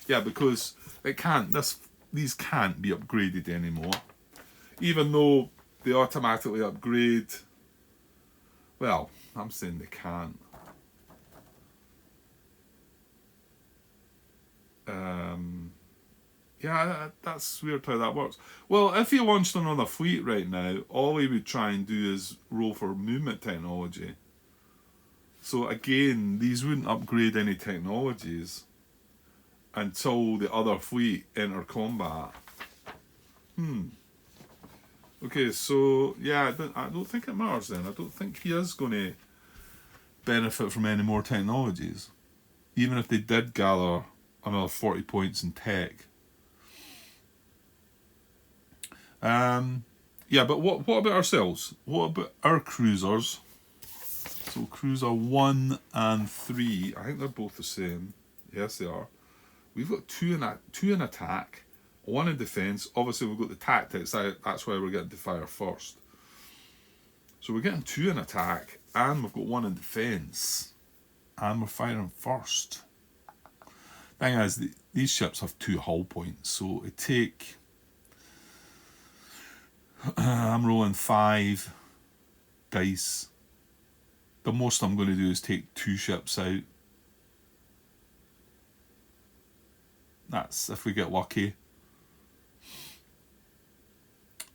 Yeah, because these can't be upgraded anymore. Even though they automatically upgrade. Well, I'm saying they can't. Yeah, that's weird how that works. Well, if he launched another fleet right now, all he would try and do is roll for movement technology. So again, these wouldn't upgrade any technologies until the other fleet enter combat. Okay, so yeah, I don't think it matters then. I don't think he is going to benefit from any more technologies. Even if they did gather another 40 points in tech. Yeah, but what about ourselves? What about our cruisers? So cruiser 1 and 3, I think they're both the same. Yes, they are. We've got two in attack, 1 in defence. Obviously, we've got the tactics. That's why we're getting to fire first. So we're getting 2 in attack, and we've got 1 in defence, and we're firing first. Thing is, these ships have 2 hull points, so it take. I'm rolling 5 dice. The most I'm going to do is take 2 ships out. That's if we get lucky.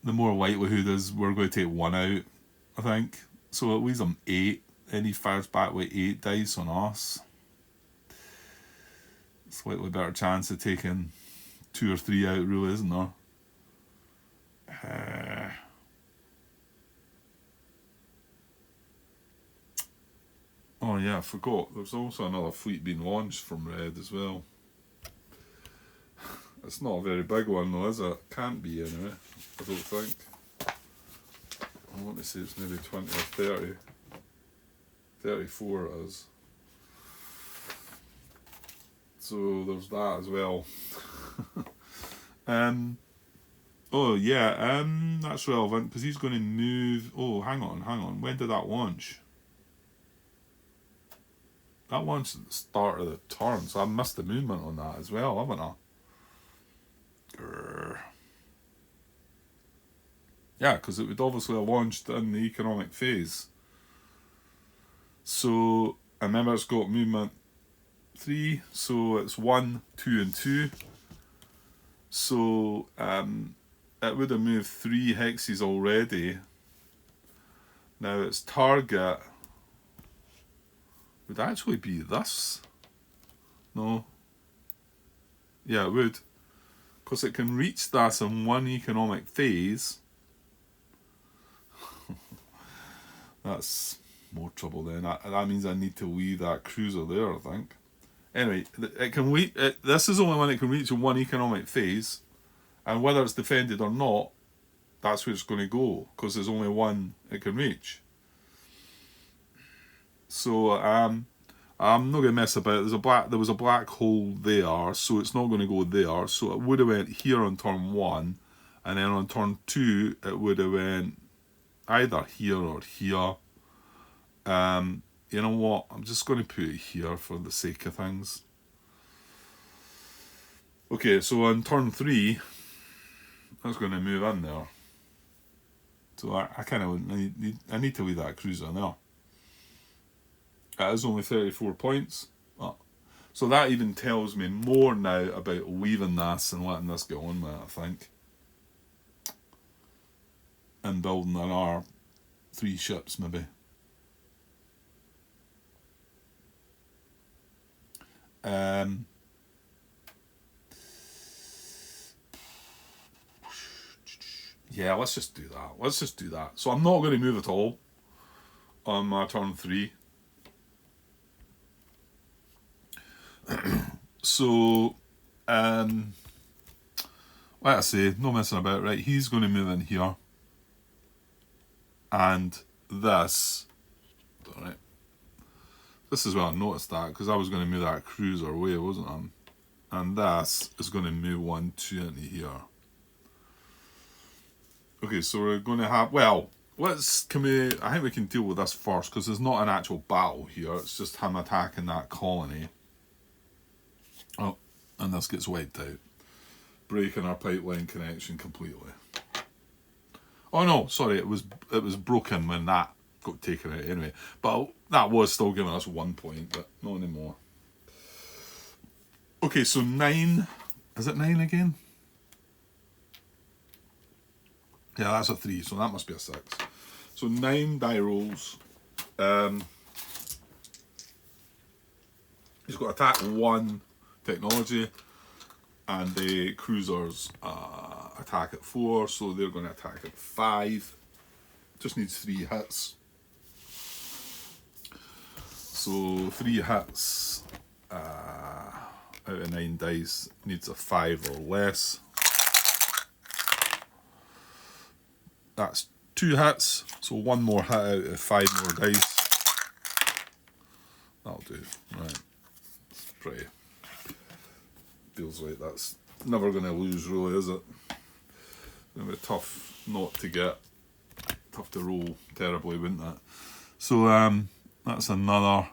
The more likelihood is we're going to take 1 out, I think. So it leaves him 8, and he fires back with 8 dice on us. Slightly better chance of taking 2 or 3 out, really, isn't there? Oh yeah, I forgot. There's also another fleet being launched from Red as well. It's not a very big one though, is it? Can't be anyway, I don't think. I want to say it's maybe 20 or 30. 34 it is. So there's that as well. Oh yeah, that's relevant because he's going to move. Oh, hang on. When did that launch? That launched at the start of the turn, so I missed the movement on that as well, haven't I? Grr. Yeah, because it would obviously have launched in the economic phase. So, I remember it's got movement 3, so it's 1, 2 and 2. So, it would have moved 3 hexes already. Now its target would actually be this. No. Yeah, it would. Because it can reach this in 1 economic phase. That's more trouble then. That means I need to leave that cruiser there, I think. Anyway, it can this is the only one it can reach in 1 economic phase. And whether it's defended or not, that's where it's going to go. Because there's only 1 it can reach. So, I'm not going to mess about. There was a black hole there, so it's not going to go there. So it would have went here on turn 1, and then on turn 2 it would have went either here or here. You know what? I'm just going to put it here for the sake of things. Okay, so on turn 3, that's going to move in there. So I kind of need to leave that cruiser there. It is only 34 points. Oh. So that even tells me more now about leaving this and letting this get on with it, I think. And building another 3 ships, maybe. Yeah, let's just do that. So I'm not going to move at all on my turn 3. So, like I say, no messing about, right? He's going to move in here. And this, alright. This is where I noticed that, because I was going to move that cruiser away, wasn't I? And this is going to move 1, 2 into here. Okay, so we're going to have, I think we can deal with this first, because there's not an actual battle here, it's just him attacking that colony. Oh, and this gets wiped out. Breaking our pipeline connection completely. Oh no, sorry, it was broken when that got taken out anyway. But that was still giving us 1 point, but not anymore. Okay, so 9. Is it 9 again? Yeah, that's a 3, so that must be a 6. So 9 die rolls. He's got attack 1 technology, and the cruisers attack at 4, so they're going to attack at 5. Just needs 3 hits. So 3 hits out of 9 dice needs a 5 or less. That's 2 hits, so 1 more hit out of 5 more dice. That'll do. Right. It's pretty. Feels like that's never going to lose, really, is it? It's going to be tough not to get. Tough to roll terribly, wouldn't it? So, that's another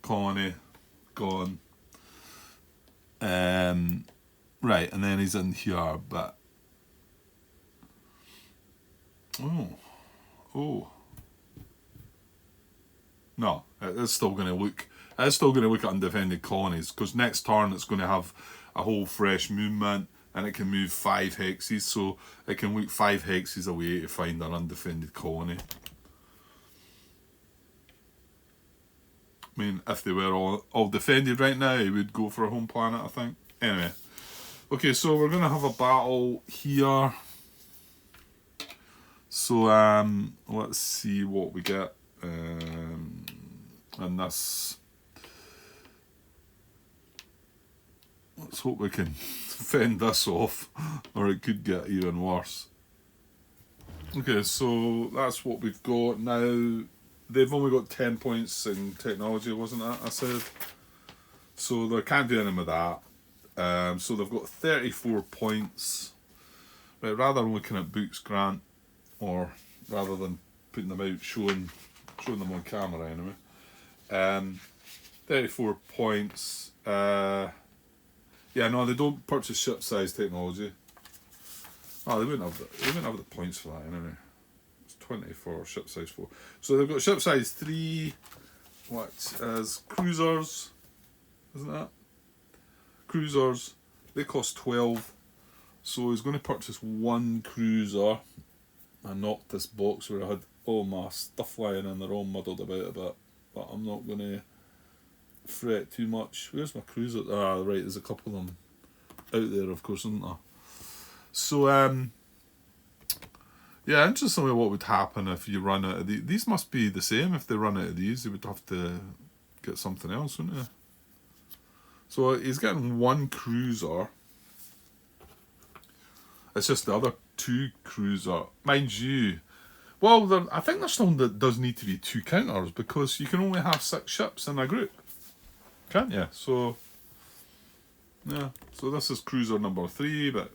colony gone. Right, and then he's in here, but. Oh. No, it's still going to look. It's still going to look at undefended colonies, because next turn it's going to have a whole fresh movement, and it can move 5 hexes, so it can look 5 hexes away to find an undefended colony. I mean, if they were all defended right now, he would go for a home planet, I think. Anyway, okay, so we're going to have a battle here. So let's see what we get. And this, let's hope we can fend this off, or it could get even worse. Okay, so that's what we've got now. They've only got 10 points in technology, wasn't it, I said? So they can't do anything with that. So they've got 34 points. Right, rather than looking at books, Grant, or rather than putting them out, showing them on camera anyway. 34 points. Yeah, no, they don't purchase ship size technology. Oh, they wouldn't have the points for that anyway. It's 20 for ship size 4. So they've got ship size 3, what is cruisers, isn't that? Cruisers, they cost 12. So he's going to purchase 1 cruiser. I knocked this box where I had all my stuff lying in there all muddled about a bit, but I'm not going to fret too much. Where's my cruiser? Ah, right, there's a couple of them out there, of course, isn't there? So, yeah, interestingly, what would happen if you run out of these? These must be the same. If they run out of these, they would have to get something else, wouldn't they? So he's getting 1 cruiser. It's just the other 2 cruiser. Mind you, well, I think there's something that does need to be 2 counters, because you can only have 6 ships in a group, can't you? So, yeah. So this is cruiser number 3, but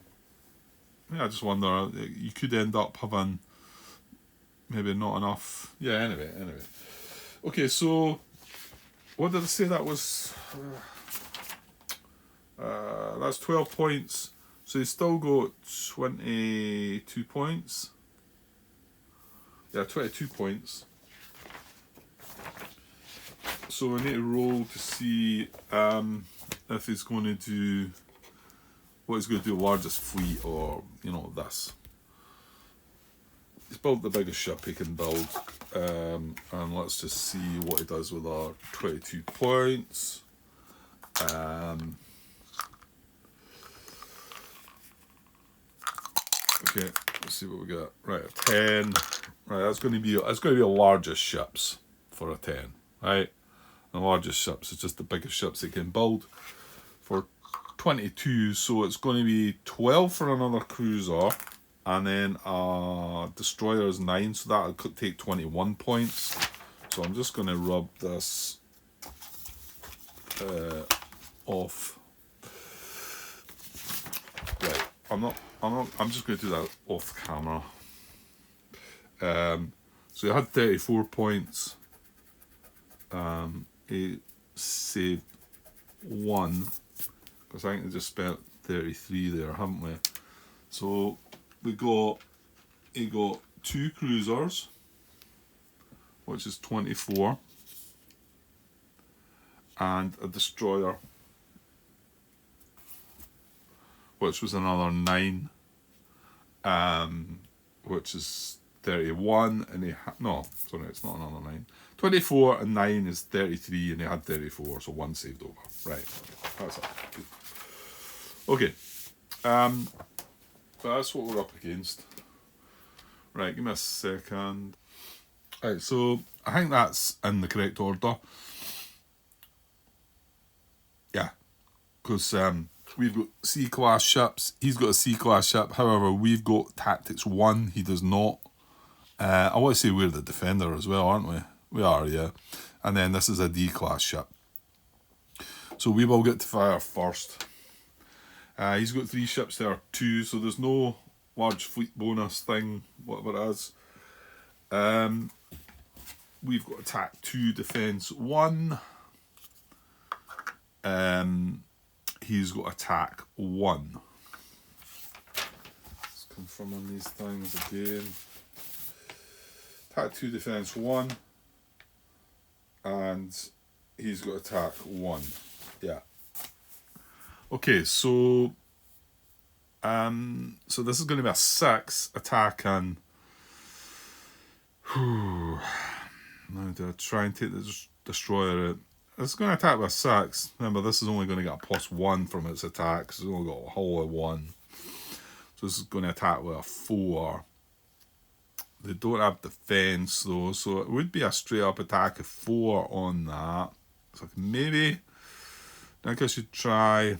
yeah, I just wonder, you could end up having maybe not enough. Yeah, anyway. Okay, so what did I say that was? That's 12 points. So he's still got 22 points. Yeah, 22 points. So we need to roll to see if he's going to do what he's going to do, largest fleet, or this. He's built the biggest ship he can build, and let's just see what he does with our 22 points. Okay, let's see what we got. Right, a 10. Right, that's going to be the largest ships for a 10. Right, the largest ships is just the biggest ships it can build for 22. So it's going to be 12 for another cruiser, and then destroyer is 9. So that could take 21 points. So I'm just going to rub this off. Right, I'm just going to do that off camera. So he had 34 points. He saved 1, because I think they just spent 33 there, haven't we? So he got 2 cruisers, which is 24, and a destroyer, which was another 9, which is 31, and it's not another 9. 24 and 9 is 33, and he had 34, so 1 saved over. Right, that's it. Good. Okay, but that's what we're up against. Right, give me a second. Right, so I think that's in the correct order. Yeah, because we've got C-class ships. He's got a C-class ship. However, we've got Tactics 1. He does not. I want to say we're the Defender as well, aren't we? We are, yeah. And then this is a D-class ship. So we will get to fire first. He's got 3 ships there, 2, so there's no large fleet bonus thing, whatever it is. We've got attack 2, defense 1. He's got attack 1. Let's confirm on these things again. Attack 2, defense 1. And he's got attack 1. Yeah. Okay, so this is going to be a 6 attack and now do I try and take the destroyer out? It's going to attack with a 6. Remember, this is only going to get a +1 from its attack, so it's only got a whole of 1. So this is going to attack with a 4. They don't have defense though, so it would be a straight up attack of 4 on that. So maybe I think I should try.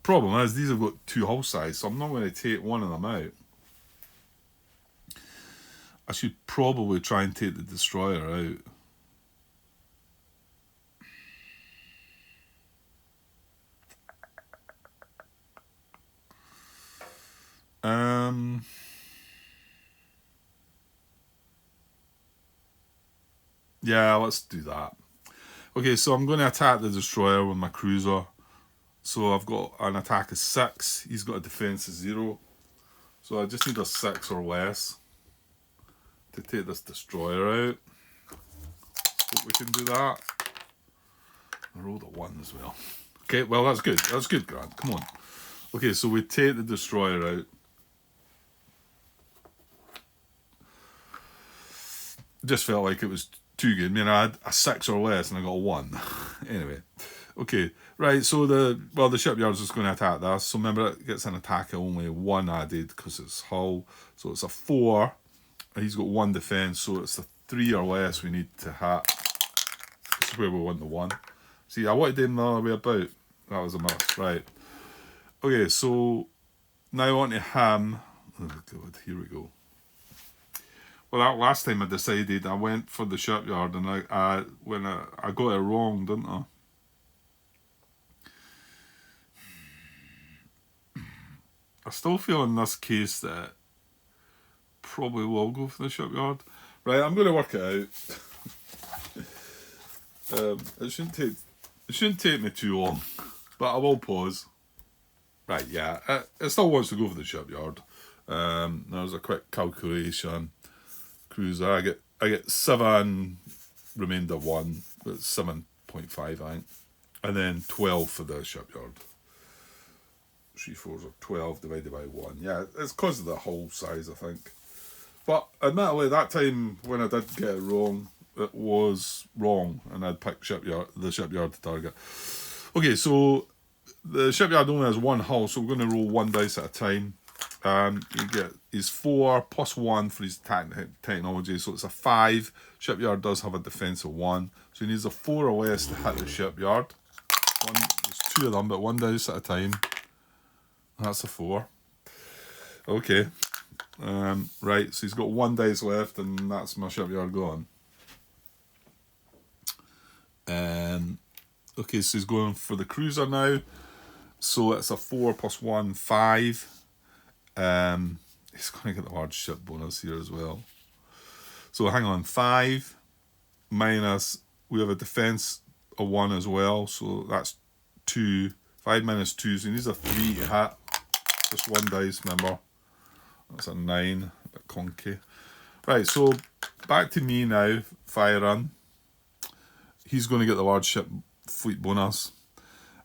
Problem is, these have got 2 hull size, so I'm not going to take one of them out. I should probably try and take the destroyer out. Yeah, let's do that. Okay, so I'm going to attack the destroyer with my cruiser. So I've got an attack of 6. He's got a defense of 0. So I just need a 6 or less to take this destroyer out. Hope we can do that. I rolled a 1 as well. Okay, well that's good. That's good, Grant. Come on. Okay, so we take the destroyer out. Just felt like it was too good. I mean, I had a 6 or less and I got a 1. Anyway. Okay, right, so the shipyard's just going to attack this. So remember, it gets an attack of only 1 added because it's hull. So it's a 4. He's got 1 defense, so it's a 3 or less we need to hit. This is where we want the 1. See, I wanted them the other way about. That was a miss, right. Okay, so now on to him. Oh god, here we go. Well, that last time I decided I went for the shipyard and I got it wrong, didn't I? I still feel in this case that probably will go for the shipyard. Right, I'm going to work it out. It shouldn't take me too long, but I will pause. Right, yeah, it still wants to go for the shipyard. There's a quick calculation. Cruiser, I get 7 remainder 1, but 7.5 I think, and then 12 for the shipyard. 3 4s are 12 divided by 1. Yeah, it's because of the hull size, I think. But admittedly, that time when I did get it wrong, it was wrong, and I'd picked the shipyard to target. Okay, so the shipyard only has 1 hull, so we're going to roll 1 dice at a time. You get his 4 plus 1 for his technology, so it's a 5. Shipyard does have a defense of 1, so he needs a 4 or less to hit the shipyard. There's 2 of them, but 1 dice at a time. That's a 4. Okay. Right, so he's got 1 dice left, and that's my shipyard gone. Okay, so he's going for the cruiser now. So it's a 4 plus 1, 5. He's going to get the large ship bonus here as well. So hang on, 5 minus, we have a defense of 1 as well, so that's 2. 5 minus 2, so he needs a 3 to hit. Just 1 dice, remember. That's a 9, a bit conky. Right, so back to me now, firing. He's going to get the large ship fleet bonus.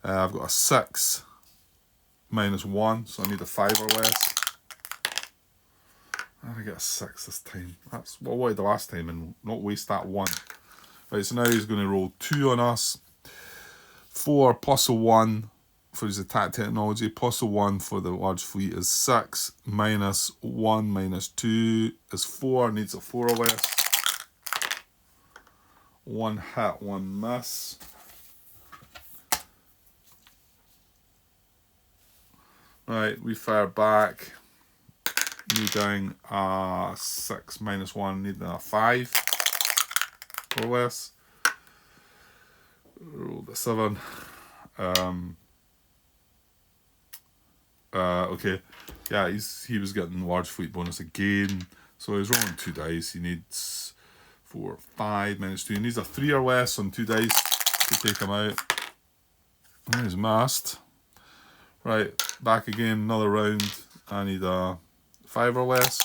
I've got a 6 minus 1, so I need a 5 or less. I get a 6 this time. That's what I wanted the last time and not waste that 1. Right, so now he's going to roll 2 on us. 4 plus a 1 for his attack technology, plus a 1 for the large fleet is 6, minus 1 minus 2 is 4, needs a 4 or less. 1 hit, 1 miss. Right, we fire back. Needing a 6 minus 1, needing a 5 or less. Rolled a 7. Okay. Yeah, he was getting large fleet bonus again. So he's rolling 2 dice. He needs 4, 5 minus 2. He needs a 3 or less on 2 dice to take him out. And he's masked. Right, back again, another round. I need a 5 or less.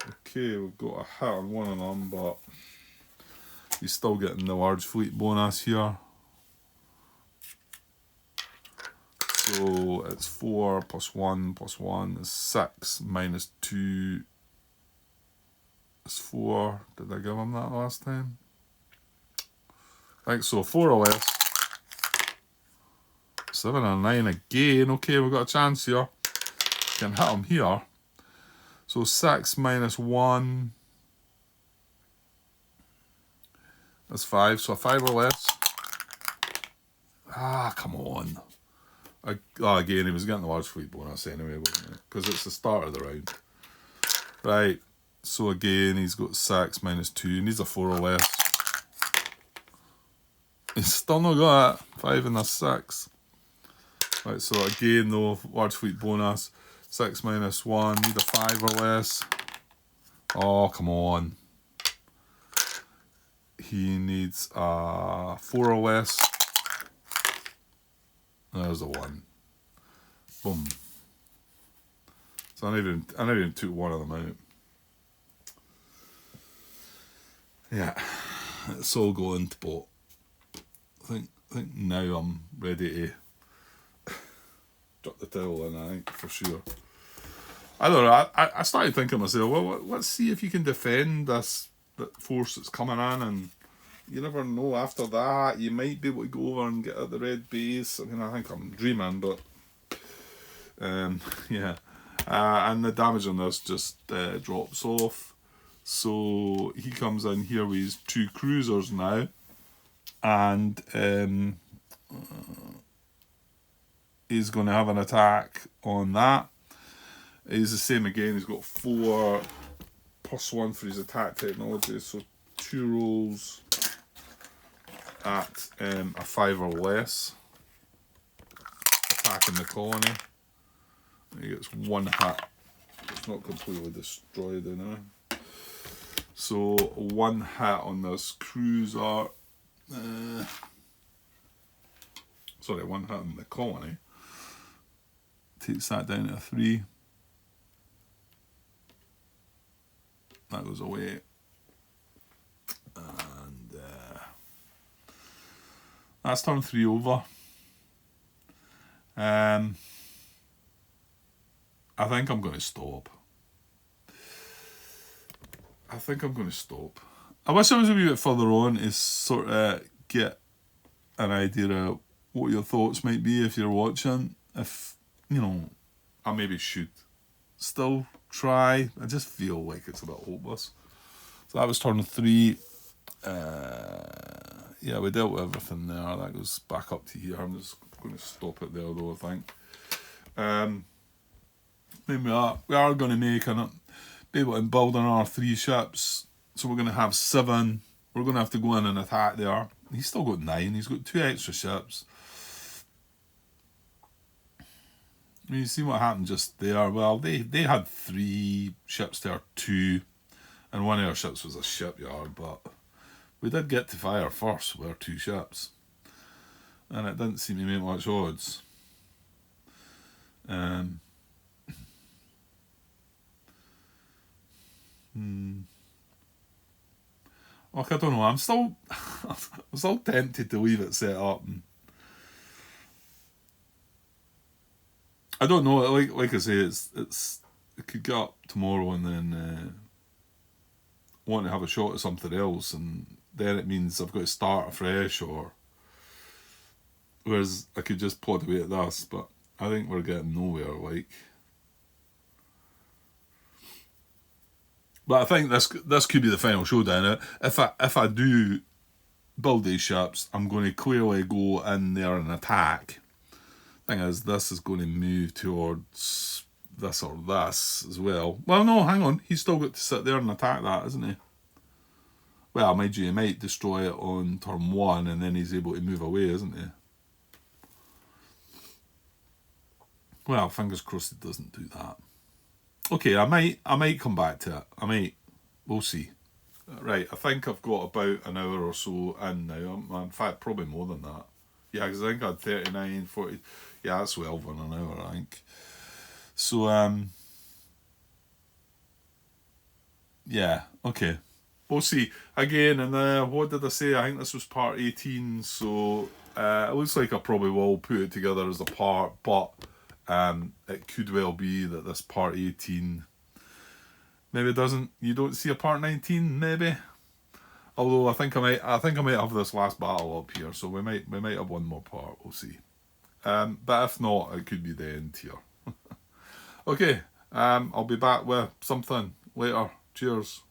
Okay, we've got a hit on one of them, but he's still getting the large fleet bonus here. So it's 4 plus 1 plus 1 is 6 minus 2 is 4. Did I give him that last time? I think so. 4 or less. 7 and 9 again. Okay, we've got a chance here. Can hit him here. So 6 minus 1 is 5. So a 5 or less. Ah, come on. Again, he was getting the large fleet bonus anyway, wasn't he? Because it's the start of the round. Right, so again, he's got 6 minus 2. He needs a 4 or less. He's still not got it. 5 and a 6. Right, so again, though, large fleet bonus. 6 minus 1, need a 5 or less. Oh, come on. He needs a 4 or less. There's a 1. Boom. So I never even took one of them out. Yeah, it's all going to pot. I think now I'm ready to drop the towel in, I think, for sure. I don't know, I started thinking to myself, well, let's see if you can defend this force that's coming in, and you never know, after that, you might be able to go over and get at the red base. I mean, I think I'm dreaming, but yeah. And the damage on this just drops off. So he comes in here with his 2 cruisers now, and he's going to have an attack on that. He's the same again. He's got 4 plus 1 for his attack technology, so 2 rolls at a 5 or less, attacking the colony. He gets 1 hit. It's not completely destroyed anyway. So 1 hit on this cruiser. Sorry, 1 hit on the colony. Takes that down to a 3. That goes away. And that's turn 3 over. I think I'm going to stop. I wish I was a wee bit further on to sort of get an idea of what your thoughts might be if you're watching. If, you know, I maybe should still try. I just feel like it's a bit hopeless. So that was turn 3. Yeah, we dealt with everything there. That goes back up to here. I'm just going to stop it there though, I think. Then we are going to be able to build on our 3 ships. So we're going to have 7. We're going to have to go in and attack there. He's still got 9. He's got 2 extra ships. I mean, you see what happened just there. Well, they had 3 ships there, 2. And one of our ships was a shipyard. But we did get to fire first with our 2 ships. And it didn't seem to make much odds. Look, I don't know. I'm still tempted to leave it set up. And I don't know. Like I say, it could get up tomorrow and then want to have a shot at something else, and then it means I've got to start afresh. Or whereas I could just plod away at this, but I think we're getting nowhere. Like. But I think this could be the final showdown. If I do build these ships, I'm going to clearly go in there and attack Thing is, this is going to move towards this or this as well. Well, no, hang on. He's still got to sit there and attack that, isn't he? Well, mind you, he might destroy it on turn 1 and then he's able to move away, isn't he? Well, fingers crossed he doesn't do that. Okay, I might come back to it. I might. We'll see. Right, I think I've got about an hour or so in now. In fact, probably more than that. Yeah, because I think I had 39, 40. Yeah, that's well over an hour, I think. So, yeah, okay. We'll see. Again, and what did I say? I think this was part 18, so it looks like I probably will put it together as a part, but it could well be that this part 18 maybe doesn't. You don't see a part 19, maybe. Although I think I might have this last battle up here, so we might have one more part. We'll see. But if not, it could be the end here. Okay. I'll be back with something later. Cheers.